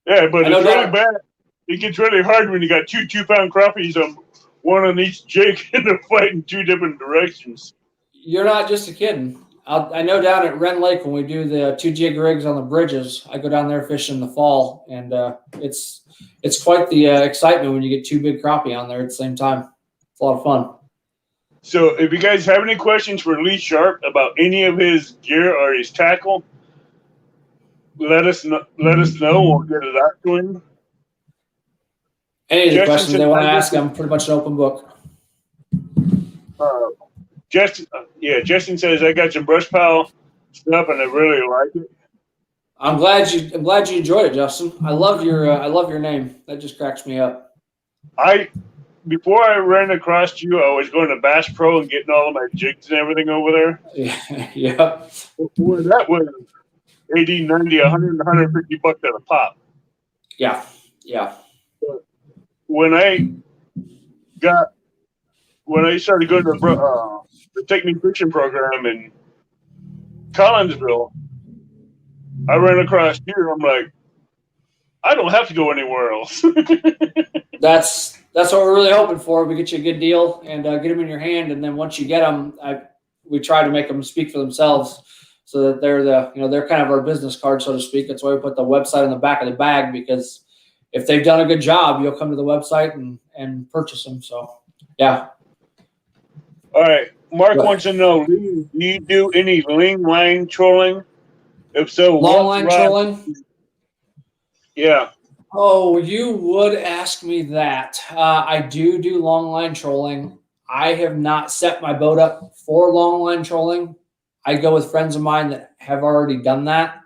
Yeah, but it's really bad. It gets really hard when you got 2 2-pound crappies on one on each jig and they're fighting 2 different directions. You're not just a kidding. I know down at Wren Lake when we do the 2 jig rigs on the bridges, I go down there fishing in the fall, and it's quite the excitement when you get 2 big crappie on there at the same time. It's a lot of fun. So if you guys have any questions for Lee Sharp about any of his gear or his tackle, let us know. We'll get it out to him. Any of the questions they want to ask, I'm pretty much an open book. Justin says I got some brush pile stuff and I really like it. I'm glad you enjoyed it, Justin. I love your name. That just cracks me up. Before I ran across you, I was going to Bass Pro and getting all of my jigs and everything over there. Yeah. Well, that was 80, 90, 100, 150 bucks at a pop. Yeah. When I started going to the Technique Fishing program in Collinsville, I ran across you. I'm like, I don't have to go anywhere else. That's what we're really hoping for. We get you a good deal and get them in your hand, and then once you get them, we try to make them speak for themselves, so that they're kind of our business card, so to speak. That's why we put the website on the back of the bag, because if they've done a good job, you'll come to the website and purchase them. So, yeah. All right. Mark wants to know, do you do any ling line trolling? If so, long line trolling? Yeah. Oh, you would ask me that. I do long line trolling. I have not set my boat up for long line trolling. I go with friends of mine that have already done that.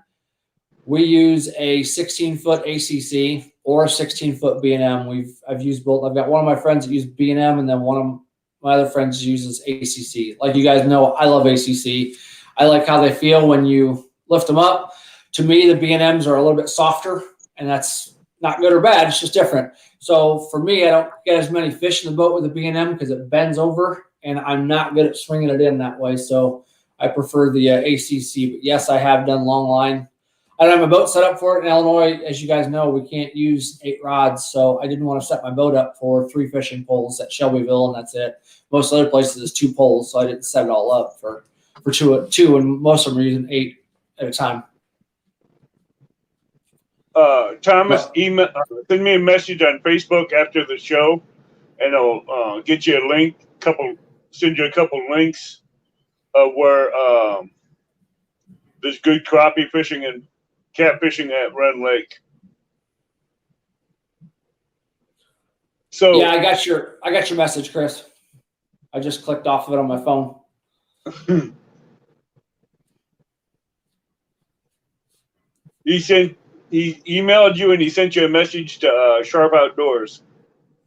We use a 16-foot ACC or a 16-foot B&M. I've used both. I've got one of my friends that uses B&M, and then one of my other friends uses ACC. Like you guys know, I love ACC. I like how they feel when you lift them up. To me, the B&Ms are a little bit softer, and that's not good or bad. It's just different. So for me, I don't get as many fish in the boat with the B&M because it bends over, and I'm not good at swinging it in that way. So I prefer the ACC. But yes, I have done long line. I don't have a boat set up for it in Illinois. As you guys know, we can't use 8 rods. So I didn't want to set my boat up for 3 fishing poles at Shelbyville, and that's it. Most other places is 2 poles, so I didn't set it all up for two, and most of them are using 8 at a time. Thomas, send me a message on Facebook after the show, and I'll get you a link. Send you a couple links of where there's good crappie fishing and catfishing at Wren Lake. So yeah, I got your message, Chris. I just clicked off of it on my phone. He emailed you and he sent you a message to Sharp Outdoors.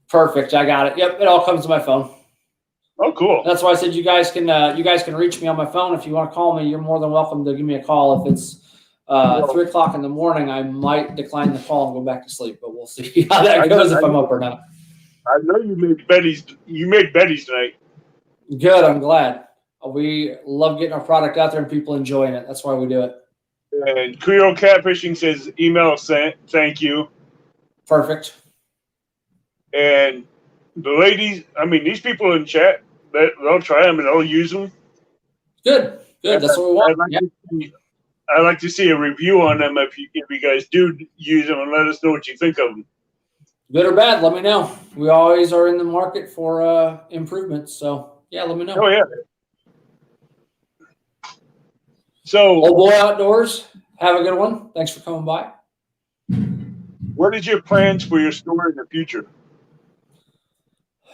Perfect. I got it. Yep, it all comes to my phone. Oh, cool. That's why I said you guys can reach me on my phone. If you want to call me, you're more than welcome to give me a call. If it's 3 o'clock in the morning, I might decline the call and go back to sleep, but we'll see how that goes if I'm up or not. I know you made Betty's. You made Betty's tonight. Good. I'm glad. We love getting our product out there and people enjoying it. That's why we do it. And Creole Catfishing says email sent. Thank you. Perfect. And the ladies, I mean, these people in chat, they'll try them and they'll use them. Good. That's what we want. I'd like to see a review on them if you guys do use them, and let us know what you think of them. Good or bad, let me know. We always are in the market for improvements. So, yeah, let me know. Oh, yeah. So, Old Boy Outdoors, have a good one. Thanks for coming by. What is your plans for your store in the future?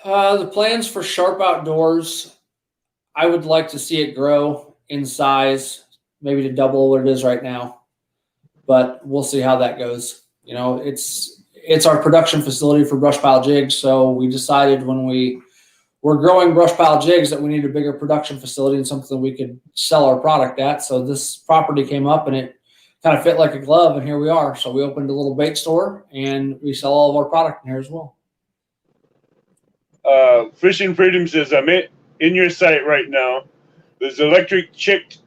The plans for Sharp Outdoors, I would like to see it grow in size, maybe to double what it is right now. But we'll see how that goes. You know, it's our production facility for brush pile jigs. So we decided when we were growing brush pile jigs that we needed a bigger production facility and something we could sell our product at. So this property came up and it kind of fit like a glove, and here we are. So we opened a little bait store and we sell all of our product in here as well. Fishing Freedom says, I'm in your site right now. This electric chick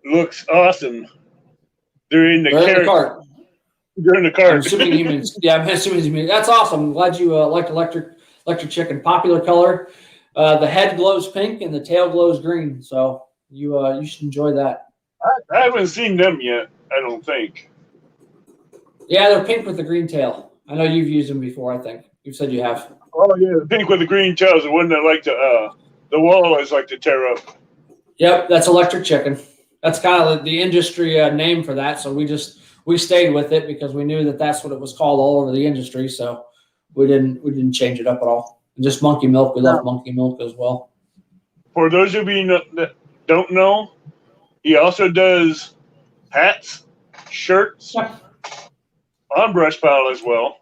looks awesome. They're in the cart. They're in the cart. I'm assuming he means, I'm assuming he means, that's awesome. I'm glad you like electric chicken. Popular color. The head glows pink and the tail glows green. So you should enjoy that. I haven't seen them yet, I don't think. Yeah, they're pink with the green tail. I know you've used them before, I think. You've said you have. Oh, yeah, the pink with the green tail is the one that like the walleyes like to tear up. Yep, that's electric chicken. That's kind of the industry name for that. So we stayed with it because we knew that that's what it was called all over the industry. So we didn't change it up at all. And just monkey milk. We love monkey milk as well. For those of you that don't know, he also does hats, shirts, on Brush Pile as well.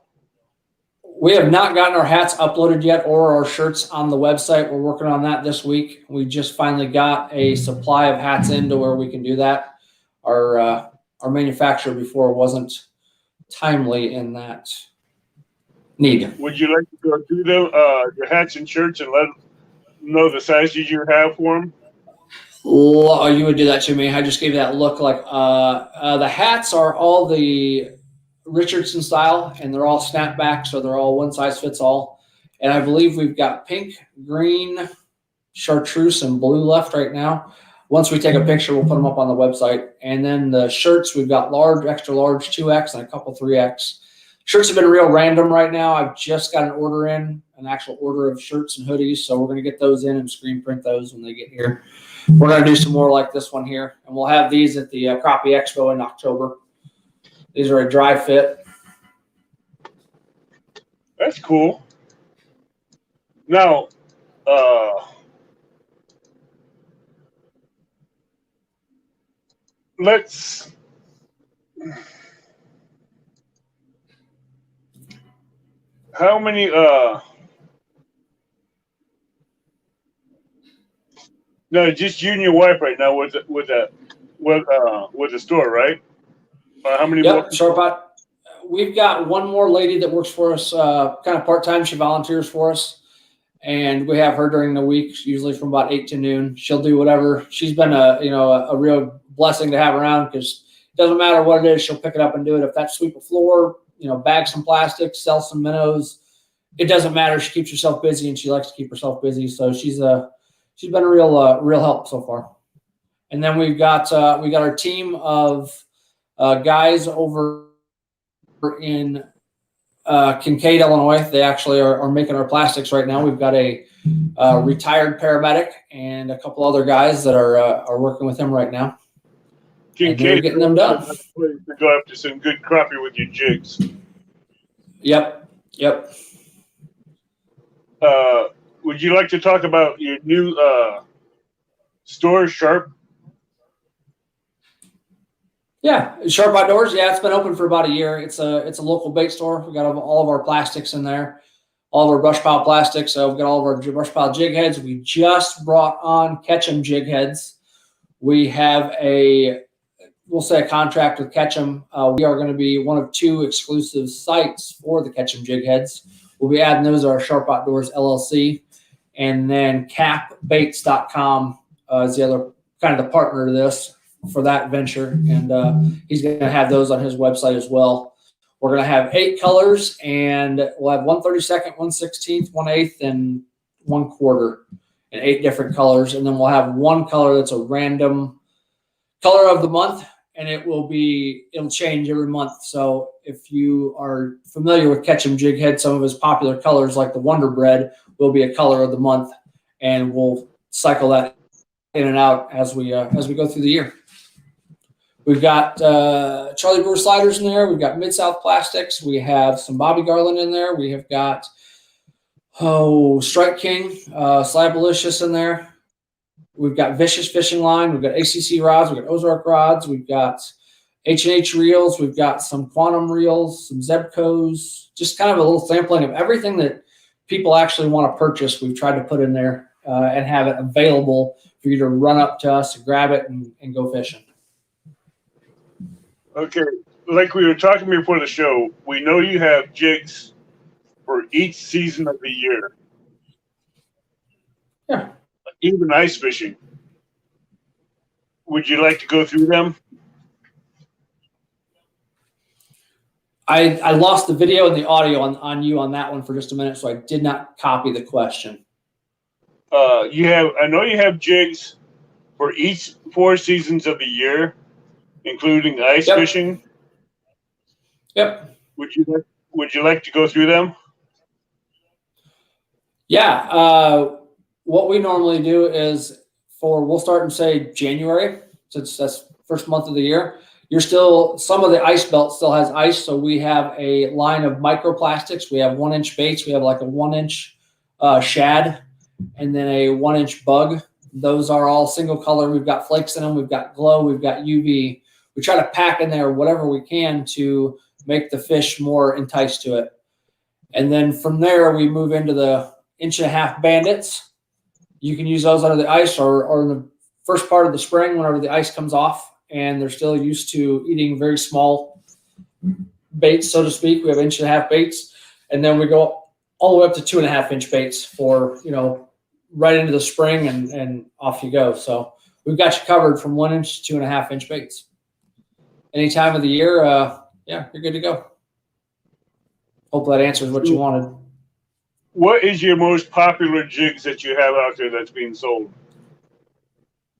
We have not gotten our hats uploaded yet or our shirts on the website. We're working on that this week. We just finally got a supply of hats in to where we can do that. Our manufacturer before wasn't timely in that need. Would you like to go through your hats and shirts and let them know the sizes you have for them? Oh, you would do that to me. I just gave that look like the hats are all the Richardson style, and they're all snapback, so they're all one size fits all. And I believe we've got pink, green, chartreuse, and blue left right now. Once we take a picture, we'll put them up on the website. And then the shirts, we've got large, extra large, 2X, and a couple 3X. Shirts have been real random right now. I've just got an actual order of shirts and hoodies, so we're going to get those in and screen print those when they get here. We're going to do some more like this one here, and we'll have these at the Crappie Expo in October. These are a dry fit. That's cool. Now, let's how many no, just you and your wife right now with the store, right? How many more? Sharpot. We've got one more lady that works for us, kind of part-time. She volunteers for us, and we have her during the week, usually from about 8 to noon. She'll do whatever. She's been a real blessing to have around because it doesn't matter what it is, she'll pick it up and do it. If that's sweep a floor, bag some plastics, sell some minnows, it doesn't matter. She keeps herself busy, and she likes to keep herself busy. So she's been a real help so far. And then we got our team of guys over in Kincaid, Illinois. They actually are making our plastics right now. We've got a retired paramedic and a couple other guys that are working with him right now. Kincaid, getting them done. To go after some good crappie with your jigs. Yep. Would you like to talk about your new store, Sharp? Yeah, Sharp Outdoors. Yeah, it's been open for about a year. It's a local bait store. We got all of our plastics in there, all of our brush pile plastics. So we've got all of our brush pile jig heads. We just brought on Ketchum jig heads. We have a contract with Ketchum. We are going to be one of 2 exclusive sites for the Ketchum jig heads. We'll be adding those to our Sharp Outdoors LLC, and then capbaits.com is the other kind of the partner to this for that venture, and he's going to have those on his website as well. We're going to have 8 colors, and we'll have 1/32, 1/16, 1/8, and 1/4, and 8 different colors. And then we'll have one color that's a random color of the month, and it'll change every month. So if you are familiar with Ketchum Jig Head, some of his popular colors like the Wonder Bread will be a color of the month, and we'll cycle that in and out as we go through the year. We've got Charlie Brewer sliders in there. We've got Mid-South plastics. We have some Bobby Garland in there. We have got Strike King, Slabalicious in there. We've got Vicious fishing line. We've got ACC rods. We've got Ozark rods. We've got H&H reels. We've got some Quantum reels, some Zebcos, just kind of a little sampling of everything that people actually want to purchase. We've tried to put in there and have it available for you to run up to us, grab it, and go fishing. Okay, like we were talking before the show, we know you have jigs for each season of the year. Yeah. Even ice fishing. Would you like to go through them? I lost the video and the audio on you on that one for just a minute, so I did not copy the question. I know you have jigs for each 4 seasons of the year, including ice fishing. Yep. Would you like to go through them? Yeah. What we normally do is we'll start in say January, since that's first month of the year. Some of the ice belt still has ice, so we have a line of microplastics. We have 1-inch baits. We have like a 1-inch shad, and then a 1-inch bug. Those are all single color. We've got flakes in them. We've got glow. We've got UV. We try to pack in there whatever we can to make the fish more enticed to it. And then from there, we move into the 1.5-inch bandits. You can use those under the ice or in the first part of the spring whenever the ice comes off and they're still used to eating very small baits, so to speak. We have 1.5-inch baits, and then we go all the way up to 2.5-inch baits for, right into the spring and off you go. So we've got you covered from 1-inch to 2.5-inch baits. Any time of the year, you're good to go. Hope that answers what you wanted. What is your most popular jigs that you have out there that's being sold?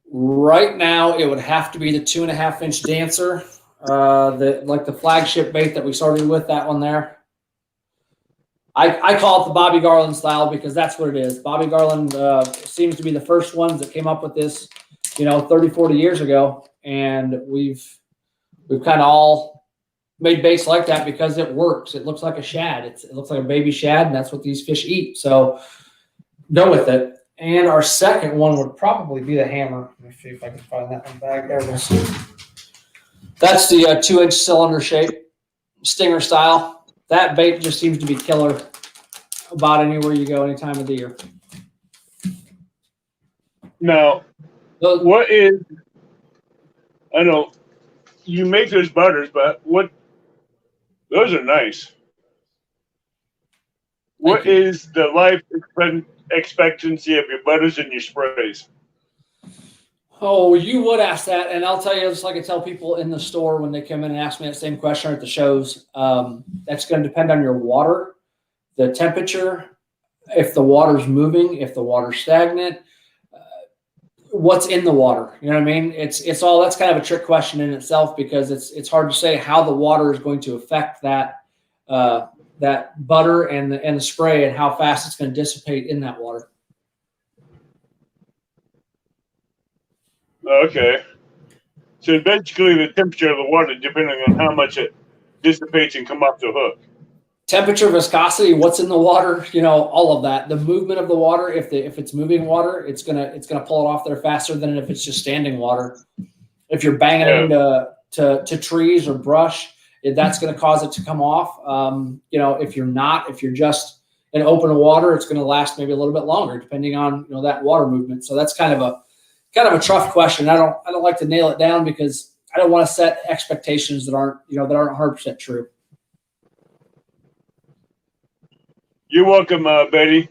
Right now, it would have to be the 2.5-inch dancer, the flagship bait that we started with, that one there. I call it the Bobby Garland style because that's what it is. Bobby Garland seems to be the first ones that came up with this, 30, 40 years ago. And we've kind of all made baits like that because it works. It looks like a shad. It looks like a baby shad, and that's what these fish eat. So go with it. And our second one would probably be the hammer. Let me see if I can find that one back. There it is. That's the 2-inch cylinder shape, stinger style. That bait just seems to be killer about anywhere you go, any time of the year. Now, I know you make those butters, but those are nice. What is the life expectancy of your butters and your sprays? Oh, you would ask that, and I'll tell you, just like I tell people in the store when they come in and ask me that same question at the shows, that's going to depend on your water, the temperature, if the water's moving, if the water's stagnant, what's in the water. You know what I mean? It's all, that's kind of a trick question in itself because it's hard to say how the water is going to affect that butter and the spray and how fast it's going to dissipate in that water. Okay. So basically the temperature of the water, depending on how much it dissipates and come off the hook. Temperature, viscosity, what's in the water, all of that. The movement of the water, if it's moving water, it's gonna pull it off there faster than if it's just standing water. If you're banging it into trees or brush, that's going to cause it to come off. If you're just in open water, it's going to last maybe a little bit longer, depending on that water movement. So that's kind of a tough question. I don't like to nail it down because I don't want to set expectations that aren't 100% true. You're welcome, Betty.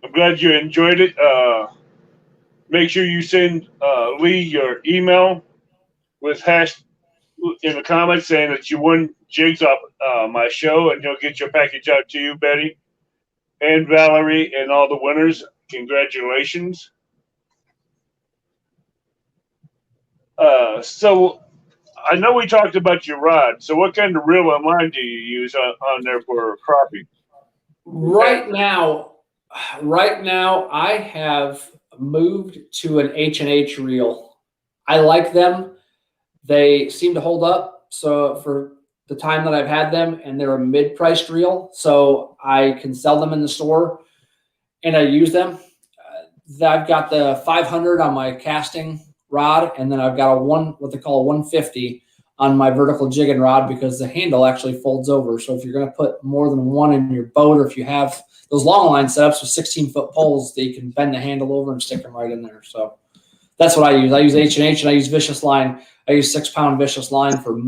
I'm glad you enjoyed it. Make sure you send Lee your email with hash in the comments saying that you won jigs off my show, and he'll get your package out to you, Betty and Valerie, and all the winners. Congratulations. So I know we talked about your rod. So what kind of reel and line do you use on there for crappie? Right now, I have moved to an H&H reel. I like them. They seem to hold up. So for the time that I've had them, and they're a mid-priced reel, so I can sell them in the store, and I use them. I've got the 500 on my casting rod, and then I've got what they call a 150 on my vertical jigging rod because the handle actually folds over. So if you're going to put more than one in your boat, or if you have those long line setups with 16-foot poles, that you can bend the handle over and stick them right in there. So that's what I use. I use H&H, and I use Vicious line. I use 6-pound Vicious line for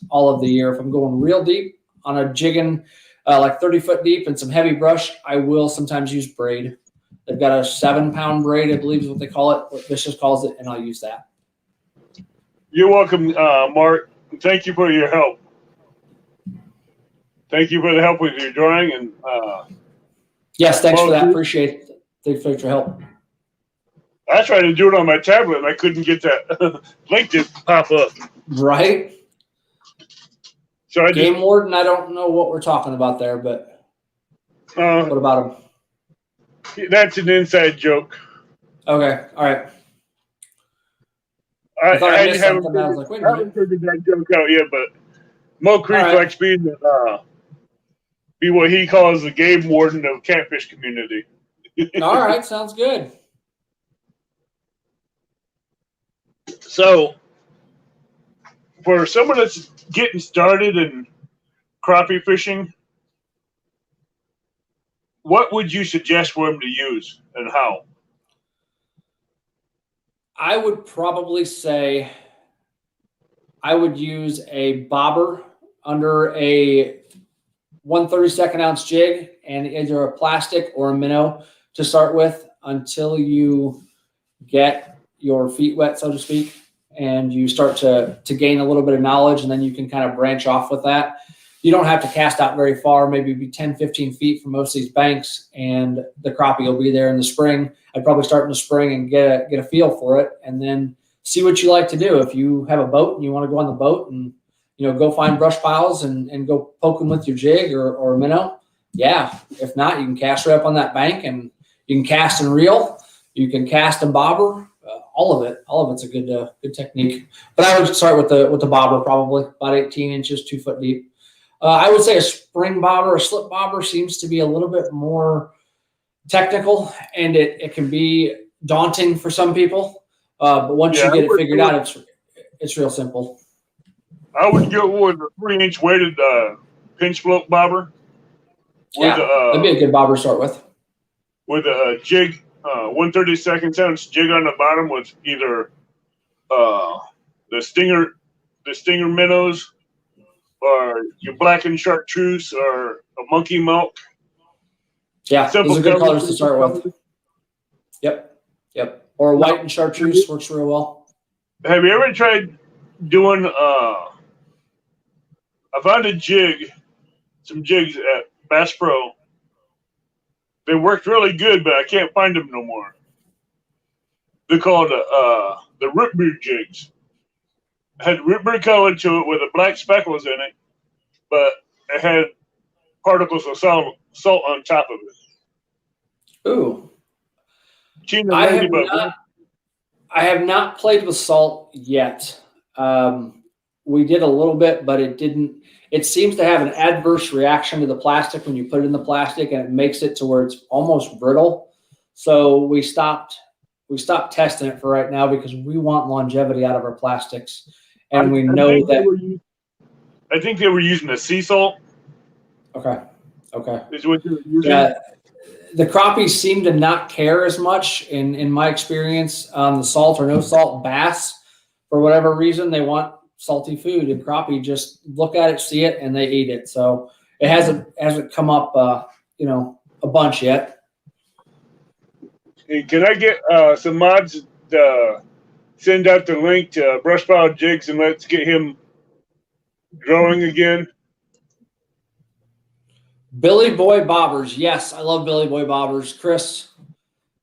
all of the year. If I'm going real deep on a jigging, like 30-foot deep and some heavy brush, I will sometimes use braid. They've got a 7-pound braid, I believe is what they call it, what Vicious calls it, and I'll use that. You're welcome, Mark. Thank you for your help. Thank you for the help with your drawing. And yes, thanks for that. Appreciate it. Thanks for your help. I tried to do it on my tablet, and I couldn't get that link to pop up. Right. So Game Warden, I don't know what we're talking about there, but what about him? That's an inside joke. Okay, all right. I thought I missed something. I was like, wait a minute. I haven't figured that joke out yet, but Mo Creeflex be what he calls the game warden of catfish community. All right, sounds good. So, for someone that's getting started in crappie fishing, what would you suggest for him to use and how? I would probably say I would use a bobber under a 1/32 ounce jig and either a plastic or a minnow to start with until you get your feet wet, so to speak, and you start to gain a little bit of knowledge, and then you can kind of branch off with that. You don't have to cast out very far, maybe be 10, 15 feet from most of these banks, and the crappie will be there in the spring. I'd probably start in the spring and get a feel for it, and then see what you like to do. If you have a boat and you want to go on the boat and go find brush piles and go poke them with your jig or a minnow, yeah. If not, you can cast right up on that bank, and you can cast and reel. You can cast and bobber. All of it's a good technique. But I would start with the bobber, probably about 18 inches, 2 foot deep. I would say a spring bobber, a slip bobber seems to be a little bit more technical, and it can be daunting for some people. But once you get it figured out, it's real simple. I would go with a 3-inch weighted pinch float bobber. That'd be a good bobber to start with. With a jig, 1/32 ounce jig on the bottom with either the stinger minnows, or your black and chartreuse, or a monkey milk. Yeah, those are good colors to start with. Yep. Or a white and chartreuse works real well. Have you ever tried doing? I found some jigs at Bass Pro. They worked really good, but I can't find them no more. They're called the root beer jigs. It had root beer color to it with the black speckles in it, but it had particles of salt on top of it. Ooh. I have not played with salt yet. We did a little bit, but it didn't. It seems to have an adverse reaction to the plastic when you put it in the plastic, and it makes it to where it's almost brittle. So we stopped testing it for right now because we want longevity out of our plastics, and I think they were using a sea salt. Okay. Is what they were using. Yeah. The crappies seem to not care as much in my experience on the salt or no salt bass. For whatever reason, they want salty food, and crappie just look at it, see it, and they eat it. So it hasn't come up, a bunch yet. Hey, can I get some mods to send out the link to Brush Pile Jigs, and let's get him growing again? Billy Boy Bobbers. Yes, I love Billy Boy Bobbers. Chris,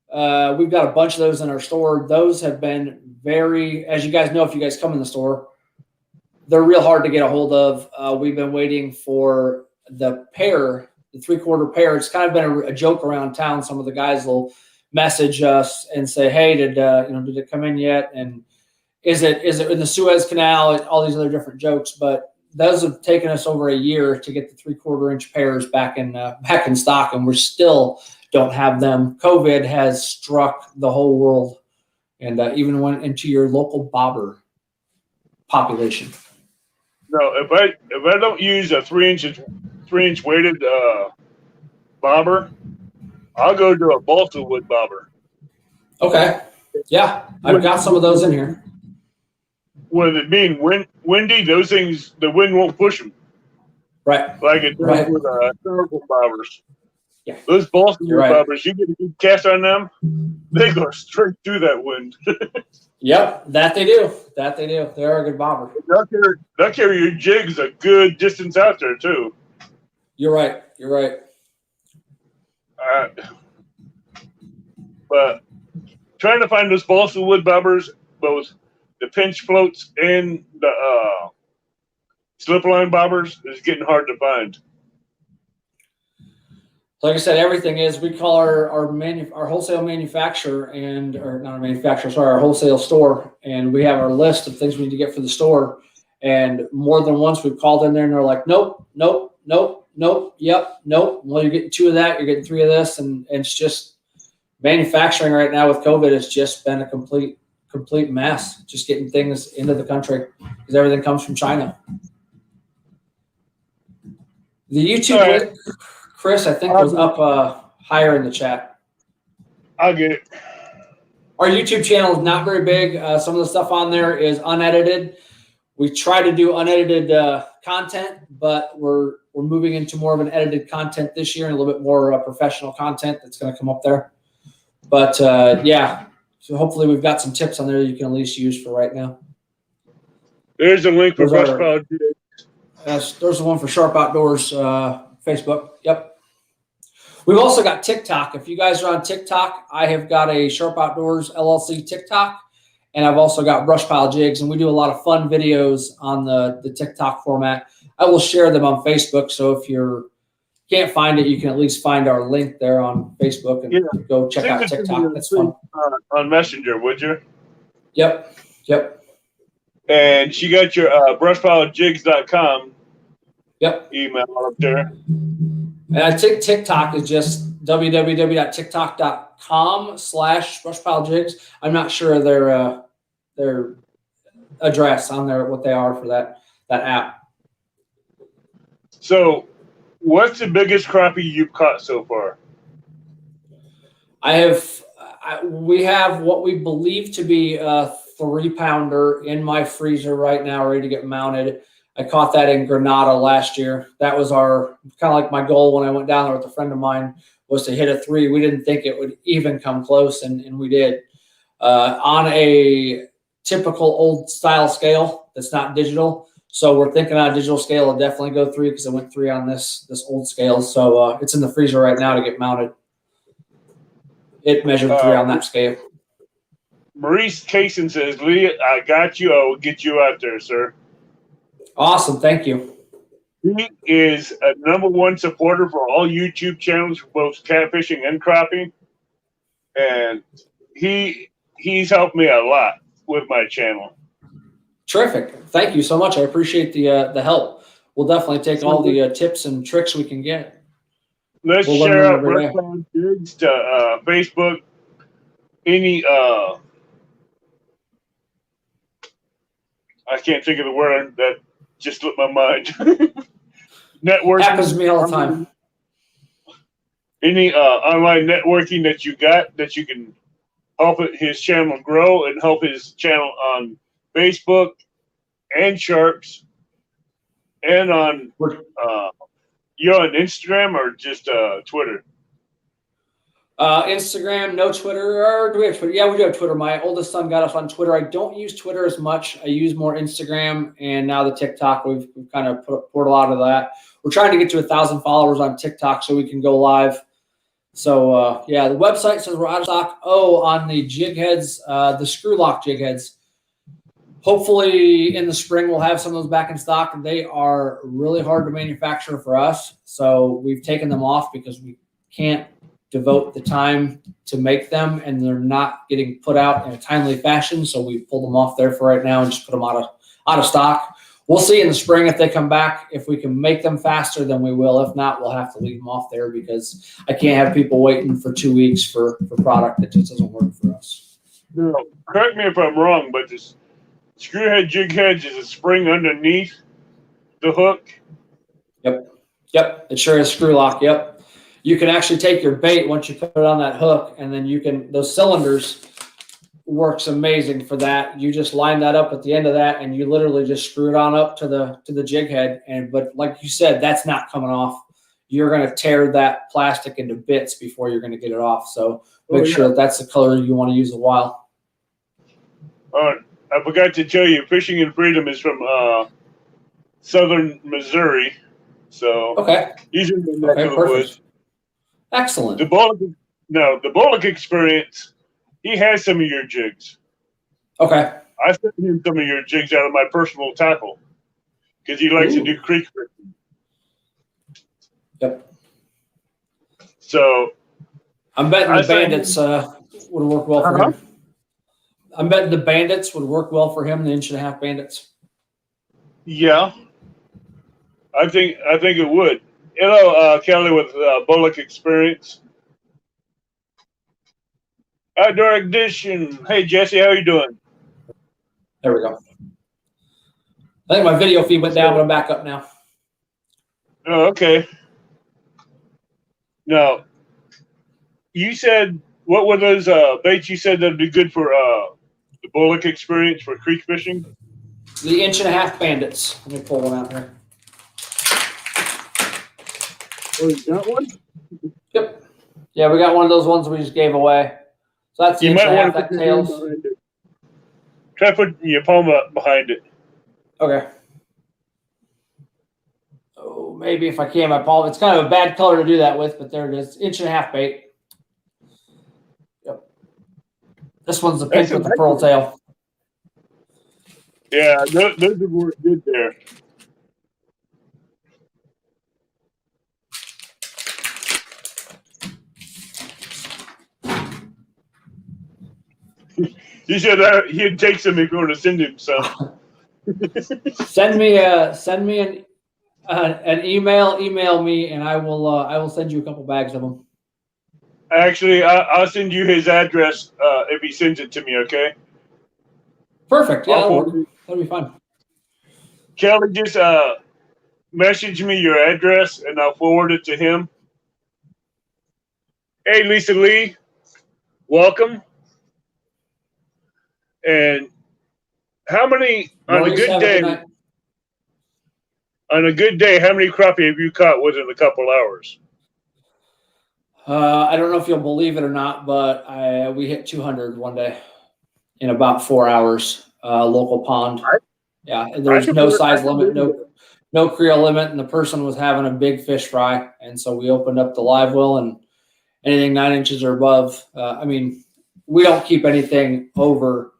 we've got a bunch of those in our store. Those have been very, as you guys know, if you guys come in the store, they're real hard to get a hold of. We've been waiting for the pair, the 3/4 pair. It's kind of been a joke around town. Some of the guys will message us and say, "Hey, did it come in yet? And is it in the Suez Canal?" All these other different jokes, but those have taken us over a year to get the 3/4 inch pairs back in stock, and we still don't have them. COVID has struck the whole world, and even went into your local bobber population. No, if I don't use a 3-inch weighted bobber, I'll go to a balsa wood bobber. Okay, yeah, I've got some of those in here. With it being windy, those things, the wind won't push them. Right. Like it does with styrofoam bobbers. Yeah. Those balsa wood right. bobbers, you get a good cast on them, they go straight through that wind. Yep, that they do. That they do. They are a good bobber. They'll carry your jigs a good distance out there, too. You're right. You're right. But trying to find those balsa wood bobbers, both the pinch floats and the slip line bobbers, is getting hard to find. Like I said, everything is. We call our wholesale manufacturer or not a manufacturer, sorry, our wholesale store, and we have our list of things we need to get for the store. And more than once, we've called in there, and they're like, "Nope, nope, nope, nope, yep, nope." Well, you're getting 2 of that, you're getting 3 of this, and it's just manufacturing right now with COVID has just been a complete mess. Just getting things into the country because everything comes from China. The YouTube link, Chris, I think was up higher in the chat. I'll get it. Our YouTube channel is not very big. Some of the stuff on there is unedited. We try to do unedited content, but we're moving into more of an edited content this year and a little bit more professional content that's going to come up there. But yeah, so hopefully we've got some tips on there that you can at least use for right now. There's a link for Brush Pile Jigs. There's the one for Sharp Outdoors Facebook. Yep. We've also got TikTok. If you guys are on TikTok, I have got a Sharp Outdoors LLC TikTok, and I've also got Brush Pile Jigs, and we do a lot of fun videos on the TikTok format. I will share them on Facebook, so if you can't find it, you can at least find our link there on Facebook and go check out TikTok. That's fun. On Messenger, would you? Yep. And she got your brushpilejigs.com email up there. And I think TikTok is just www.tiktok.com/brushpilejigs. I'm not sure their address on there, what they are for that app. So, what's the biggest crappie you've caught so far? We have what we believe to be a 3-pounder in my freezer right now, ready to get mounted. I caught that in Granada last year. That was kind of like my goal when I went down there with a friend of mine, was to hit a 3. We didn't think it would even come close, and we did. On a typical old style scale that's not digital. So we're thinking on a digital scale, it'll definitely go 3 because I went 3 on this old scale. So it's in the freezer right now to get mounted. It measured 3 on that scale. Maurice Kaysen says, "Lee, I got you. I will get you out there, sir." Awesome. Thank you. He is a #1 supporter for all YouTube channels for both catfishing and crappie. And he's helped me a lot with my channel. Terrific. Thank you so much. I appreciate the help. We'll definitely take all the tips and tricks we can get. Let's share out Brush Pile Jigs to Facebook. Any I can't think of the word that just slipped my mind. Networking happens to me all the time. Any online networking that you got that you can help his channel grow and help his channel on Facebook and Sharps and on you're on Instagram or just Twitter? Instagram, no Twitter. Or do we have Twitter? Yeah, we do have Twitter. My oldest son got us on Twitter. I don't use Twitter as much. I use more Instagram, and now the TikTok. We've kind of poured a lot of that. We're trying to get to 1,000 followers on TikTok so we can go live. So yeah, the website says we're out of stock. Oh, on the jig heads, the screw lock jig heads. Hopefully in the spring we'll have some of those back in stock. They are really hard to manufacture for us, so we've taken them off because we can't devote the time to make them, and they're not getting put out in a timely fashion. So we pulled them off there for right now and just put them out of stock. We'll see in the spring if they come back. If we can make them faster, then we will. If not, we'll have to leave them off there because I can't have people waiting for 2 weeks for product that just doesn't work for us. No, correct me if I'm wrong, but this screwhead jig heads is a spring underneath the hook. Yep. It sure is screw lock. Yep. You can actually take your bait once you put it on that hook, and then those cylinders works amazing for that. You just line that up at the end of that, and you literally just screw it on up to the jig head. But like you said, that's not coming off you're going to tear that plastic into bits before you're going to get it off. So make sure that that's the color you want to use a while. I forgot to tell you, Fishing in Freedom is from southern Missouri. So he's in the neck of the woods. Excellent. The Bullock Experience, he has some of your jigs. Okay. I sent him some of your jigs out of my personal tackle because he likes to do creek fishing. Yep. So I'm betting the Bandits would work well for him. I'm betting the Bandits would work well for him, the 1.5 Bandits. Yeah. I think it would. Hello, Kelly with Bullock Experience. Outdoor Edition. Hey, Jesse, how are you doing? There we go. I think my video feed went down, but I'm back up now. Oh, okay. Now, you said, what were those baits you said that would be good for the Bullock Experience for creek fishing? The 1.5 Bandits. Let me pull one out here. Oh, you got one? Yep. Yeah, we got one of those ones we just gave away. So that's the you might want to that tails. Try putting your palm up behind it. Okay. Oh, maybe if I can, my palm. It's kind of a bad color to do that with, but there it is. 1.5 bait. Yep. This one's the pink with the pearl tail. Yeah, those would work good there. He said he'd take some if you were to send him some. Send me an email. Email me, and I will send you a couple bags of them. Actually, I'll send you his address if he sends it to me. Okay. Perfect. Yeah, that'll be fine. Kelly, just message me your address, and I'll forward it to him. Hey, Lisa Lee, welcome. And how many on a good day? On a good day, how many crappie have you caught within a couple hours? I don't know if you'll believe it or not, but we hit 200 one day in about 4 hours. Local pond. Yeah, there's no size limit, no creel limit, and the person was having a big fish fry, and so we opened up the live well, and anything 9 inches or above. I mean, we don't keep anything over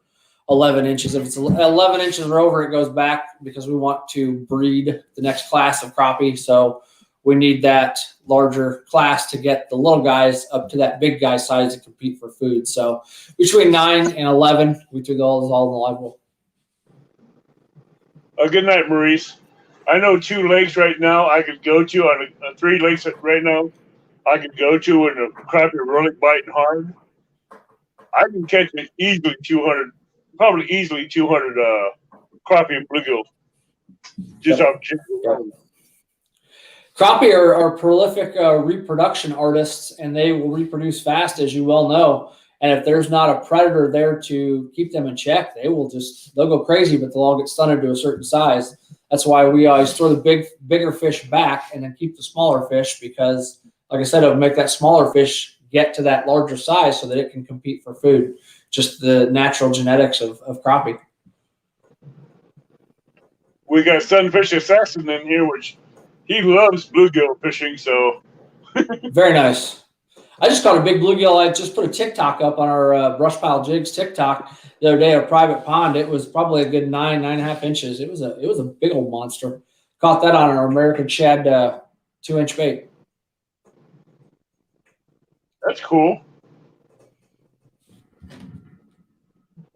11 inches. If it's 11 inches or over, it goes back because we want to breed the next class of crappie. So we need that larger class to get the little guys up to that big guy size to compete for food. So between 9 and 11, we threw those all in the live well. Good night, Maurice. I know 2 lakes right now I could go to on 3 lakes right now I could go to when the crappie are really biting hard. I can catch it easily 200, probably easily 200 crappie and bluegill just off jigs alone. Crappie are prolific reproduction artists, and they will reproduce fast, as you well know. And if there's not a predator there to keep them in check, they'll go crazy, but they'll all get stunted to a certain size. That's why we always throw the bigger fish back and then keep the smaller fish, because, like I said, it'll make that smaller fish get to that larger size so that it can compete for food. Just the natural genetics of crappie. We got Sunfish Assassin in here, which he loves bluegill fishing, so. Very nice. I just caught a big bluegill. I just put a TikTok up on our Brush Pile Jigs TikTok the other day, a private pond. It was probably a good 9.5 inches. It was a big old monster. Caught that on our American Shad 2-inch bait. That's cool.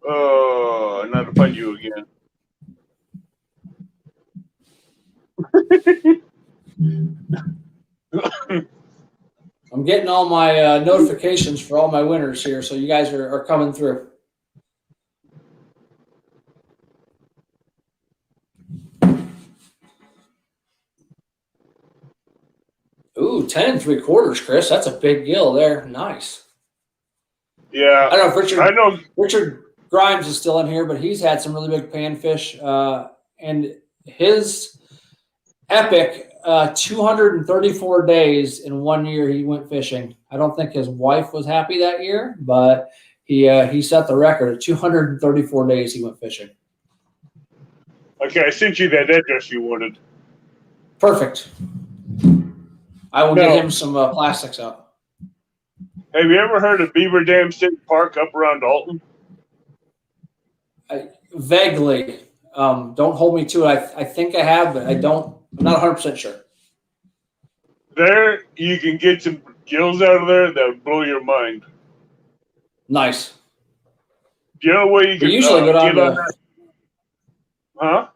Oh, not to find you again. I'm getting all my notifications for all my winners here, so you guys are coming through. Ooh, 10 3/4, Chris. That's a big gill there. Nice. Yeah. I don't know if Richard Grimes is still in here, but he's had some really big panfish. And his Epic. 234 days in 1 year he went fishing. I don't think his wife was happy that year, but he set the record. 234 days he went fishing. Okay, I sent you that address you wanted. Perfect. I will get him some plastics out. Have you ever heard of Beaver Dam State Park up around Alton? Vaguely. Don't hold me to it. I think I have, but I'm not 100% sure. There, you can get some gills out of there that would blow your mind. Nice. Do you know where you can usually go down get on that? Huh?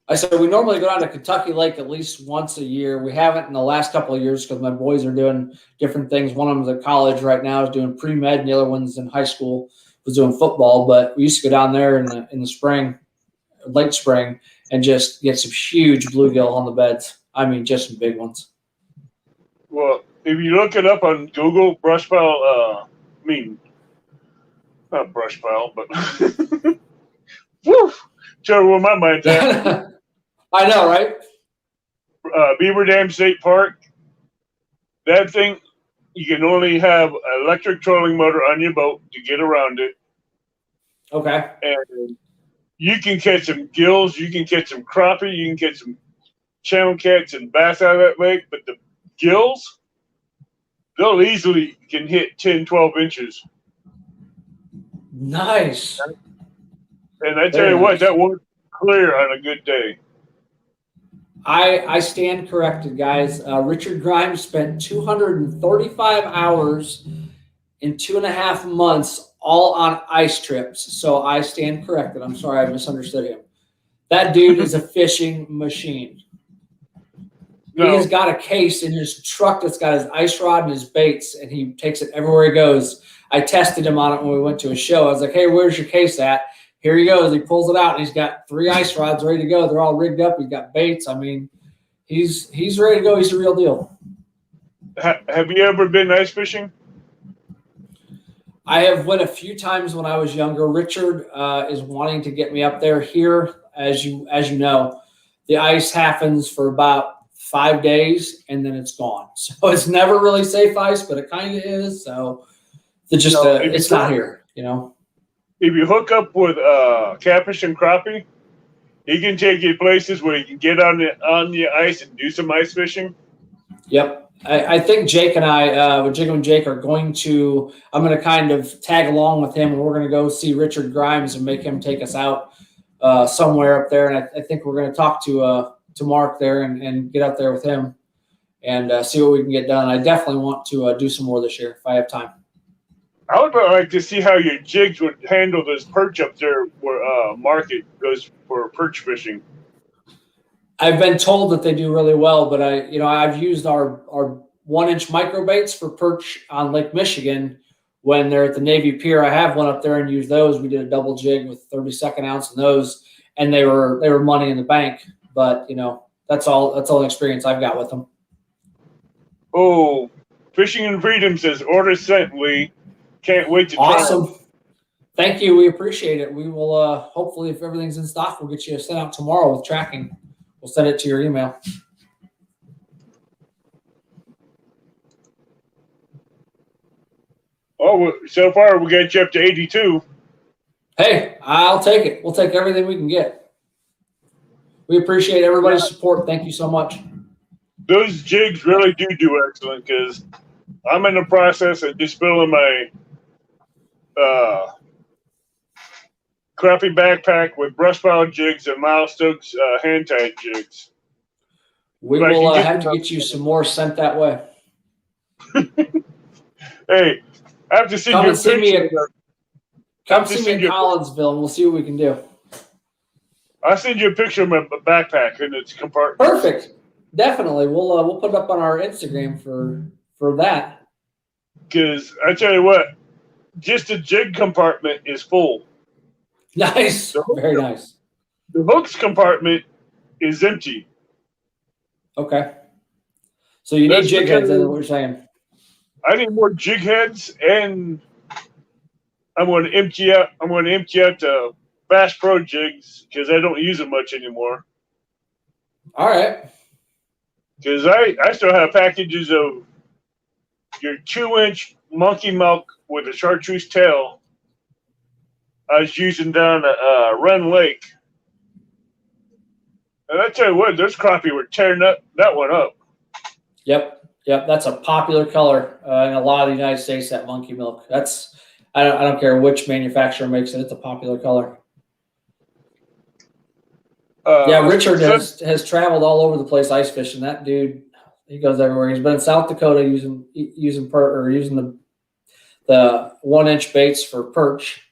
I said we normally go down to Kentucky Lake at least once a year. We haven't in the last couple of years because my boys are doing different things. One of them's at college right now, is doing pre-med, and the other one's in high school, was doing football. But we used to go down there in the spring, late spring, and just get some huge bluegill on the beds. I mean, just some big ones. Well, if you look it up on Google, brush pile, not brush pile, but woo, tell where my mind's at. I know, right? Beaver Dam State Park. That thing, you can only have an electric trolling motor on your boat to get around it. Okay. And you can catch some gills, you can catch some crappie, you can catch some channel cats and bass out of that lake, but the gills, they'll easily can hit 10, 12 inches. Nice. And I tell you what, that was clear on a good day. I stand corrected, guys. Richard Grimes spent 235 hours in 2.5 months all on ice trips. So I stand corrected. I'm sorry, I misunderstood him. That dude is a fishing machine. No. He has got a case in his truck that's got his ice rod and his baits, and he takes it everywhere he goes. I tested him on it when we went to a show. I was like, hey, where's your case at? Here he goes. He pulls it out, and he's got 3 ice rods ready to go. They're all rigged up. He's got baits. I mean, he's ready to go. He's the real deal. Have you ever been ice fishing? I have went a few times when I was younger. Richard is wanting to get me up there. Here, as you know, the ice happens for about 5 days, and then it's gone. So it's never really safe ice, but it kind of is. So it's not here, you know. If you hook up with catfish and crappie, he can take you places where you can get on the ice and do some ice fishing. Yep. I think Jake and I, with Jiggle and Jake, are going to – I'm going to kind of tag along with him, and we're going to go see Richard Grimes and make him take us out somewhere up there. And I think we're going to talk to Mark there and get up there with him and see what we can get done. I definitely want to do some more this year if I have time. I would like to see how your jigs would handle this perch up there where Market goes for perch fishing. I've been told that they do really well, but I've used our 1-inch micro baits for perch on Lake Michigan when they're at the Navy Pier. I have one up there and used those. We did a double jig with 32nd ounce in those, and they were money in the bank. But that's all the experience I've got with them. Oh, Fishing and Freedom says order sent, Lee. Can't wait to try. Awesome. Thank you. We appreciate it. We will hopefully, if everything's in stock, we'll get you sent out tomorrow with tracking. We'll send it to your email. Oh, so far we got you up to 82. Hey, I'll take it. We'll take everything we can get. We appreciate everybody's support. Thank you so much. Those jigs really do excellent because I'm in the process of just filling my crappie backpack with brush pile jigs and Miles Stokes hand tied jigs. We will have to get you some more sent that way. Hey, I have to send you a picture. Come see me in Collinsville, and we'll see what we can do. I'll send you a picture of my backpack and its compartment. Perfect. Definitely. We'll put it up on our Instagram for that. Because I tell you what, just the jig compartment is full. Nice. Very nice. The hooks compartment is empty. Okay. So you need jig heads, is what you're saying. I need more jig heads, and I'm going to empty out the Bass Pro jigs because I don't use them much anymore. All right. Because I still have packages of your 2-inch monkey milk with a chartreuse tail. I was using down at Run Lake. And I tell you what, those crappie were tearing that one up. Yep. That's a popular color in a lot of the United States. That monkey milk. That's I don't care which manufacturer makes it. It's a popular color. Richard has traveled all over the place ice fishing. That dude, he goes everywhere. He's been in South Dakota using the 1-inch baits for perch.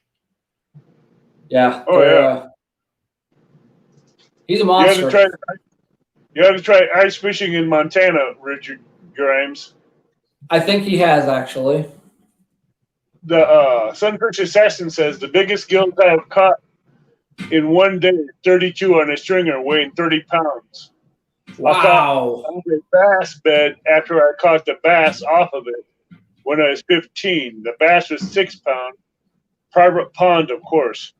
Yeah. Oh yeah. He's a monster. You have to try ice fishing in Montana, Richard Grimes. I think he has, actually. The Sunfish Assassin says the biggest gills I have caught in one day is 32 on a stringer weighing 30 pounds. Wow. I caught a bass bed after I caught the bass off of it when I was 15. The bass was 6 pounds. Private pond, of course.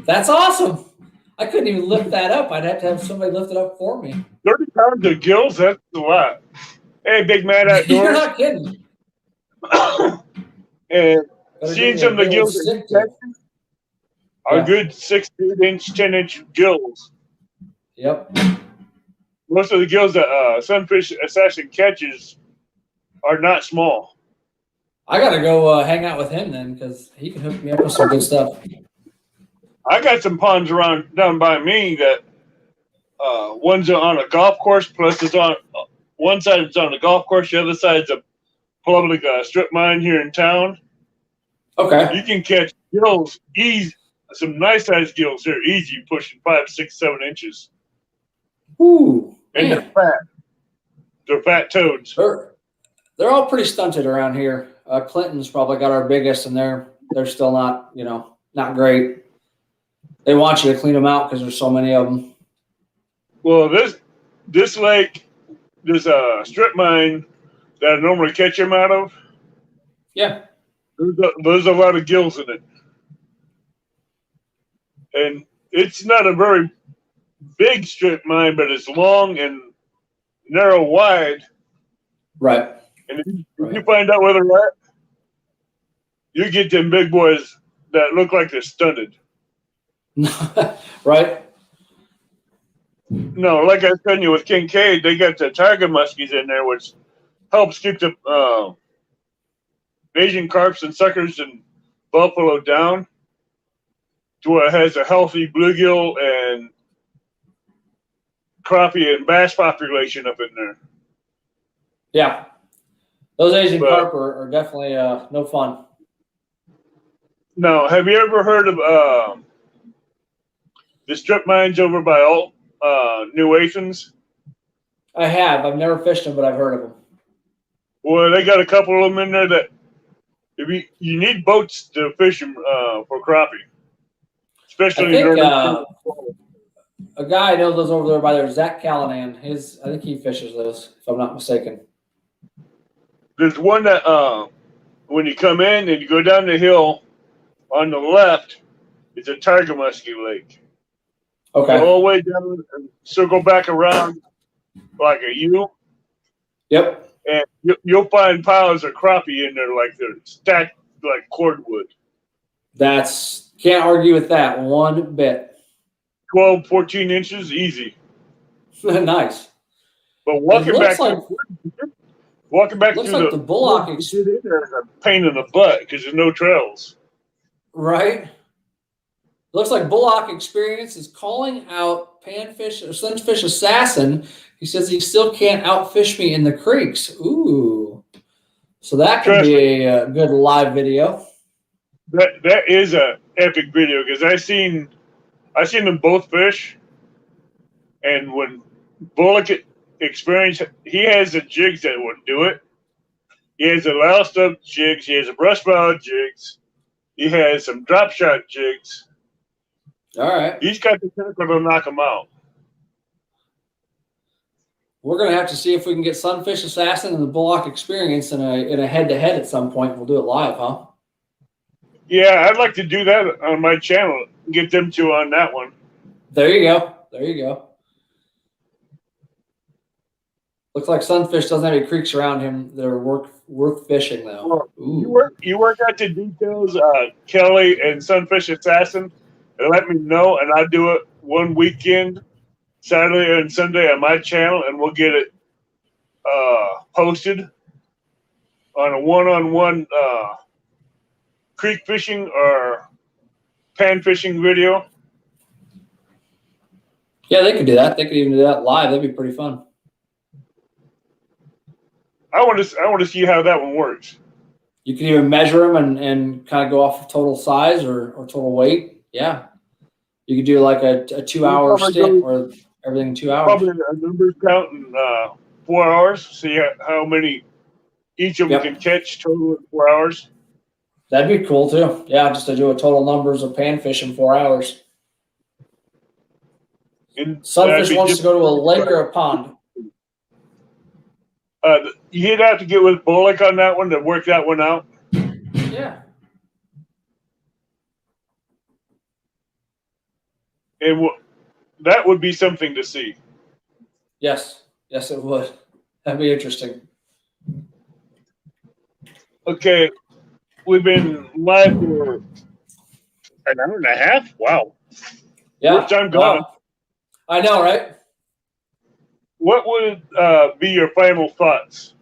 That's awesome. I couldn't even lift that up. I'd have to have somebody lift it up for me. 30 pounds of gills? That's a lot. Hey, Big Man Outdoors. You're not kidding. And seeing some of the gills are good 6 to 8 inch, 10-inch gills. Yep. Most of the gills that Sunfish Assassin catches are not small. I got to go hang out with him then because he can hook me up with some good stuff. I got some ponds down by me that one's on a golf course, plus it's on one side it's on a golf course, the other side's a public strip mine here in town. Okay. You can catch gills easy, some nice sized gills here, easy, pushing 5, 6, 7 inches. Ooh. And man. they're fat. They're fat toads. They're all pretty stunted around here. Clinton's probably got our biggest, and they're still not great. They want you to clean them out because there's so many of them. Well, this lake, there's a strip mine that I normally catch them out of. Yeah. There's a lot of gills in it. And it's not a very big strip mine, but it's long and narrow wide. Right. And if you find out where they're at, you get them big boys that look like they're stunted. Right. No, like I was telling you with Kincaid, they got the tiger muskies in there, which helps keep the Asian carps and suckers and buffalo down to where it has a healthy bluegill and crappie and bass population up in there. Yeah. Those Asian carp are definitely no fun. No, have you ever heard of the strip mines over by New Athens? I have. I've never fished them, but I've heard of them. Well, they got a couple of them in there that if you need boats to fish them for crappie. Especially I think a guy I know those over there by there, Zach Callanan. I think he fishes those, if I'm not mistaken. There's one that when you come in and you go down the hill on the left, it's a tiger muskie lake. Okay. Go all the way down and circle back around like a U. Yep. And you'll find piles of crappie in there like they're stacked like cordwood. Can't argue with that one bit. 12, 14 inches, easy. Nice. But walking back looks to like the Bullock is a pain in the butt because there's no trails. Right. Looks like Bullock Experience is calling out Panfish or Sunfish Assassin. He says he still can't outfish me in the creeks. Ooh. So that could be a good live video. That is a epic video because I seen them both fish, and when Bullock Experience, he has the jigs that would do it. He has the loused up jigs. He has the brush pile jigs. He has some drop shot jigs. All right. He's got the technical to knock them out. We're going to have to see if we can get Sunfish Assassin and the Bullock Experience in a head-to-head at some point. We'll do it live, huh? Yeah, I'd like to do that on my channel. Get them two on that one. There you go. There you go. Looks like Sunfish doesn't have any creeks around him. They're worth fishing though. Well, you work out the details, Kelly and Sunfish Assassin, and let me know, and I'll do it one weekend, Saturday and Sunday on my channel, and we'll get it posted on a one-on-one creek fishing or pan fishing video. Yeah, they could do that. They could even do that live. That'd be pretty fun. I want to see how that one works. You can even measure them and kind of go off of total size or total weight. Yeah. You could do like a 2-hour stint or everything in 2 hours. Probably a numbers count in 4 hours. See how many each of them can catch total in 4 hours. That'd be cool too. Yeah, just to do a total numbers of panfish in 4 hours. Sunfish wants to go to a lake or a pond. You'd have to get with Bullock on that one to work that one out. Yeah. And that would be something to see. Yes. Yes, it would. That'd be interesting. Okay. We've been live for an hour and a half. Wow. Yeah. First time gone. Wow. I know, right? What would be your final thoughts?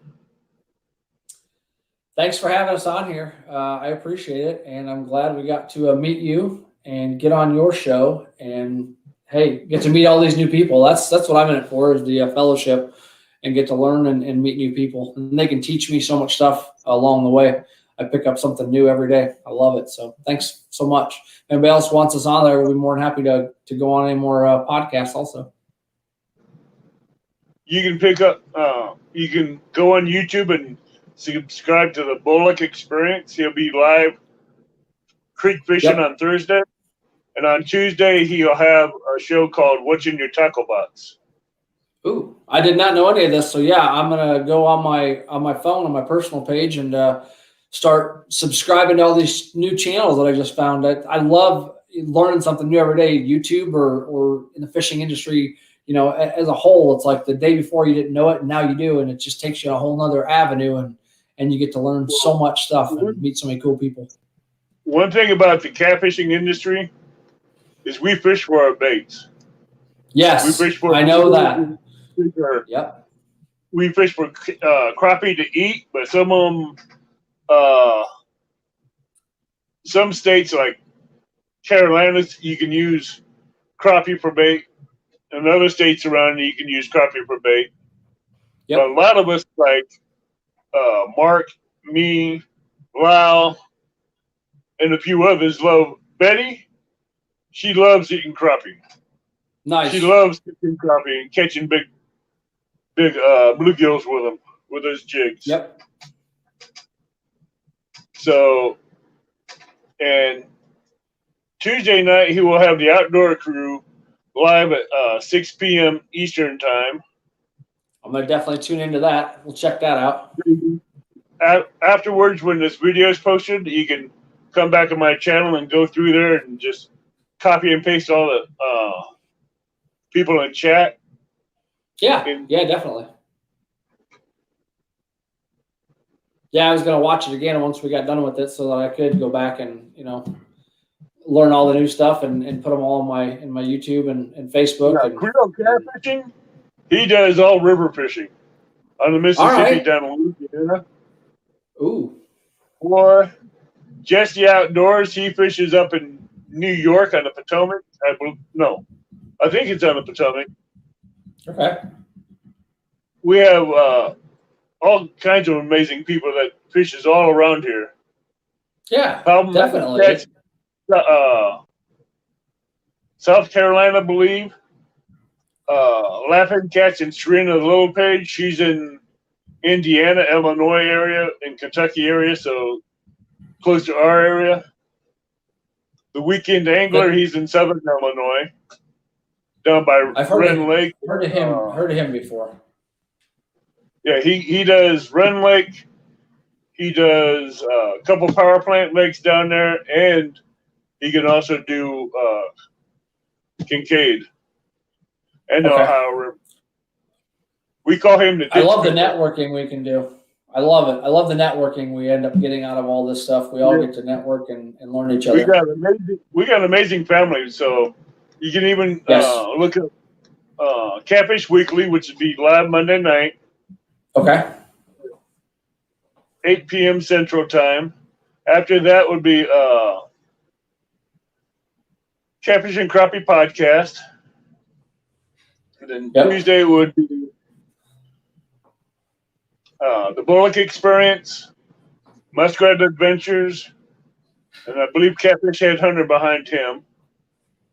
Thanks for having us on here. I appreciate it, and I'm glad we got to meet you and get on your show. And hey, get to meet all these new people. That's what I'm in it for, is the fellowship, and get to learn and meet new people. And they can teach me so much stuff along the way. I pick up something new every day. I love it. So thanks so much. If anybody else wants us on there, we'll be more than happy to go on any more podcasts also. You can pick up, you can go on YouTube and subscribe to the Bullock Experience. He'll be live creek fishing on Thursday. And on Tuesday, he'll have a show called What's in Your Tackle Box. Ooh, I did not know any of this. So yeah, I'm going to go on my phone, on my personal page, and start subscribing to all these new channels that I just found. I love learning something new every day, YouTube or in the fishing industry. You know, as a whole, it's like the day before you didn't know it, and now you do, and it just takes you a whole nother avenue, and you get to learn so much stuff and meet so many cool people. One thing about the catfishing industry is we fish for our baits. Yes, we fish for. I know that. Yep. We fish for crappie to eat, but some of them, some states like Carolinas, you can use crappie for bait. In other states around you can use crappie for bait. Yep. But a lot of us, like Mark, me, Lyle, and a few others, love Betty. She loves eating crappie. Nice. She loves catching crappie and catching big bluegills with them, with those jigs. Yep. So, and Tuesday night he will have the outdoor crew live at 6 p.m. Eastern time. I'm going to definitely tune into that. We'll check that out. Afterwards, when this video is posted, you can come back on my channel and go through there and just copy and paste all the people in chat. Yeah, yeah, definitely. Yeah, I was going to watch it again once we got done with it so that I could go back and, learn all the new stuff and put them all in my YouTube and Facebook. Yeah, Creole catfishing, he does all river fishing on the Mississippi down in Louisiana. Ooh. Or Jesse Outdoors, he fishes up in New York on the Potomac. I think it's on the Potomac. Okay. We have all kinds of amazing people that fishes all around here. Yeah, definitely. South Carolina, I believe. Laughing Cats and Serena Little Page. She's in Indiana, Illinois area, and Kentucky area, so close to our area. The Weekend Angler, he's in Southern Illinois, down by Wren Lake. Heard of him before. Yeah, he does Wren Lake. He does a couple power plant lakes down there, and he can also do Kincaid and the Ohio River. We call him the. I love the networking we can do. I love it. I love the networking we end up getting out of all this stuff. We all get to network and learn each other. We got an amazing family, so you can even look at Catfish Weekly, which would be live Monday night. Okay. 8 p.m. Central Time. After that would be Catfish and Crappie Podcast. And then Tuesday would be the Bullock Experience, Muskrat Adventures, and I believe Catfish Headhunter behind him.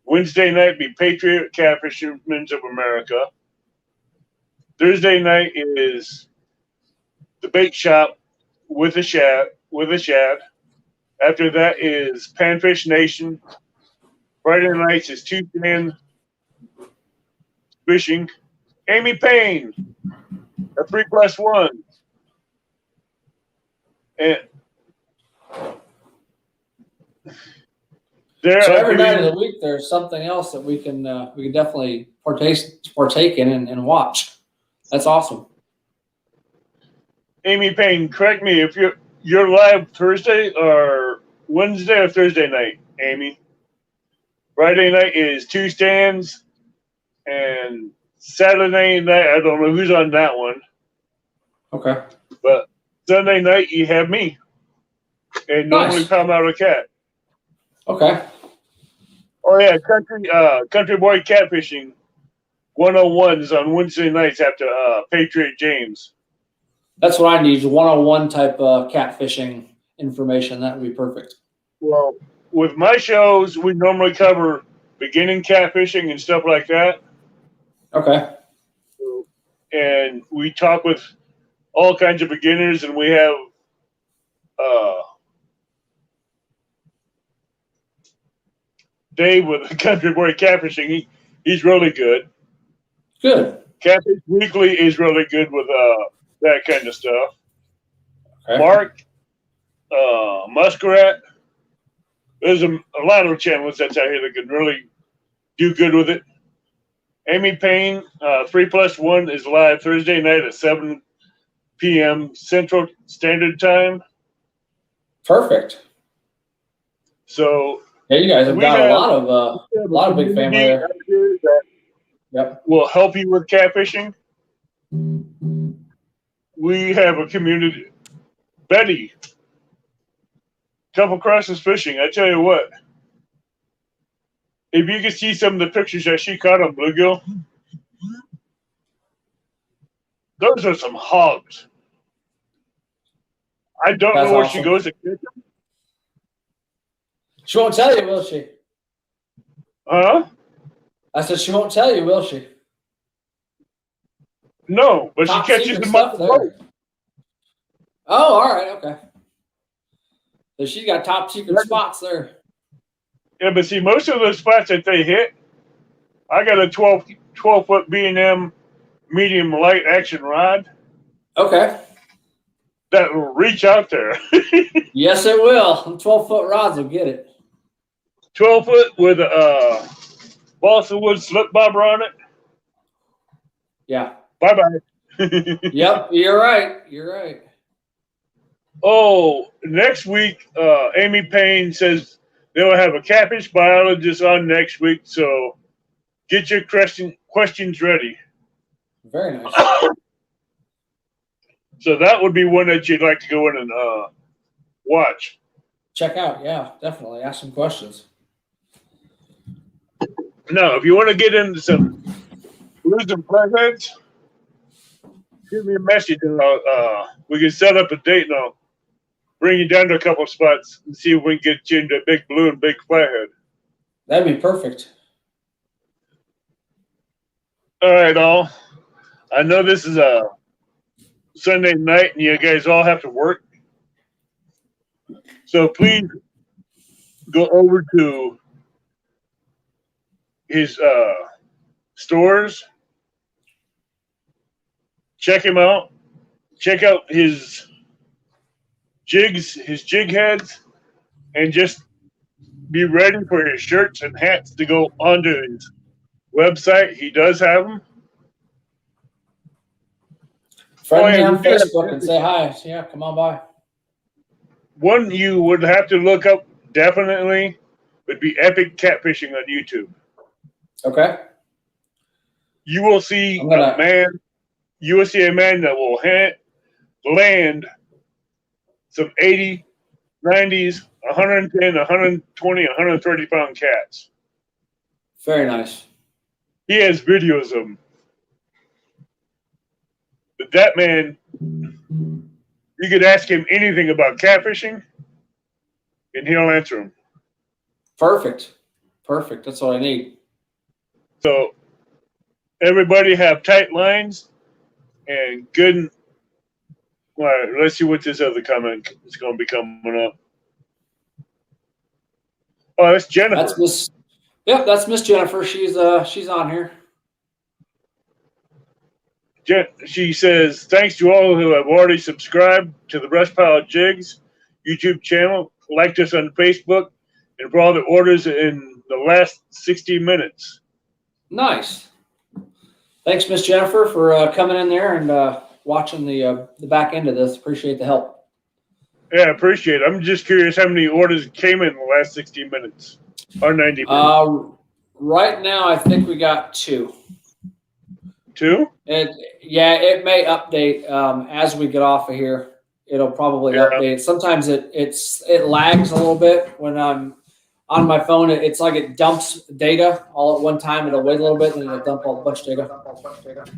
Wednesday night be Patriot Catfishermen of America. Thursday night is the Bait Shop with a Shad. After that is Panfish Nation. Friday nights is Two Stand Fishing. Amy Payne, a 3+1. And so every night of the week, there's something else that we can definitely partake in and watch. That's awesome. Amy Payne, correct me if you're live Thursday or Wednesday or Thursday night, Amy. Friday night is Two Stands, and Saturday night I don't know who's on that one. Okay. But Sunday night you have me, and normally Palmetto Cat. Okay. Oh yeah, Country Boy Catfishing 101 is on Wednesday nights after Patriot James. That's what I need, 101 type catfishing information. That would be perfect. Well, with my shows, we normally cover beginning catfishing and stuff like that. Okay. And we talk with all kinds of beginners, and we have Dave with Country Boy Catfishing. He's really good. Good. Catfish Weekly is really good with that kind of stuff. Okay. Mark, Muskrat. There's a lot of channels that's out here that can really do good with it. Amy Payne, 3+1 is live Thursday night at 7 p.m. Central Standard Time. Perfect. So yeah, you guys have got a lot of big family there. Yep. Will help you with catfishing. We have a community. Betty, Couple Crosses Fishing. I tell you what, if you could see some of the pictures that she caught on Bluegill, those are some hogs. I don't know where she goes to catch them. She won't tell you, will she? Huh? I said she won't tell you, will she? No, but she catches them up the boat. Oh, all right, okay. So she's got top secret spots there. Yeah, but see, most of those spots that they hit, I got a 12-foot B&M medium light action rod. Okay. That will reach out there. Yes, it will. 12-foot rods will get it. 12-foot with a balsa wood slip bobber on it. Yeah. Bye-bye. Yep, you're right. You're right. Oh, next week, Amy Payne says they'll have a catfish biologist on next week, so get your questions ready. Very nice. So that would be one that you'd like to go in and watch. Check out, yeah, definitely. Ask some questions. Now, if you want to get into some blues and flatheads, shoot me a message and we can set up a date and I'll bring you down to a couple of spots and see if we can get you into a big blue and big flathead. That'd be perfect. All right, all. I know this is a Sunday night and you guys all have to work. So please go over to his stores. Check him out. Check out his jigs, his jig heads, and just be ready for his shirts and hats to go onto his website. He does have them. Friend me on Facebook and say hi. So yeah, come on by. One you would have to look up definitely would be epic catfishing on YouTube. Okay. You will see a man. You will see a man that will land some 80, 90s, 110, 120, 130 pound cats. Very nice. He has videos of them. But that man, you could ask him anything about catfishing, and he'll answer them. Perfect. Perfect. That's all I need. So everybody have tight lines and good. All right, let's see what this other comment is going to be coming up. Oh, that's Jennifer. That's Miss. Yep, that's Miss Jennifer. She's on here. She says, thanks to all who have already subscribed to the Brush Pile Jigs YouTube channel, liked us on Facebook, and for all the orders in the last 60 minutes. Nice. Thanks, Miss Jennifer, for coming in there and watching the back end of this. Appreciate the help. Yeah, I appreciate it. I'm just curious how many orders came in the last 60 minutes or 90 minutes. Right now, I think we got 2. 2? It may update as we get off of here. It'll probably update. Sometimes it lags a little bit when I'm on my phone. It's like it dumps data all at one time. It'll wait a little bit and then it'll dump a bunch of data.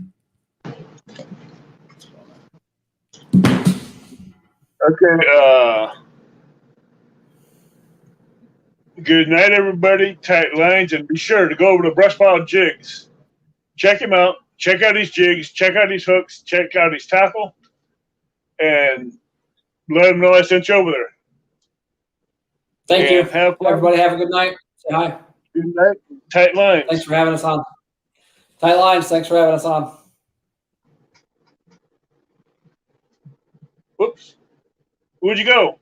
Okay. Good night, everybody. Tight lines, and be sure to go over to Brush Pile Jigs. Check him out. Check out his jigs. Check out his hooks. Check out his tackle, and let him know I sent you over there. Thank you. Everybody have a good night. Say hi. Good night. Tight lines. Thanks for having us on. Tight lines. Thanks for having us on. Whoops. Where'd you go?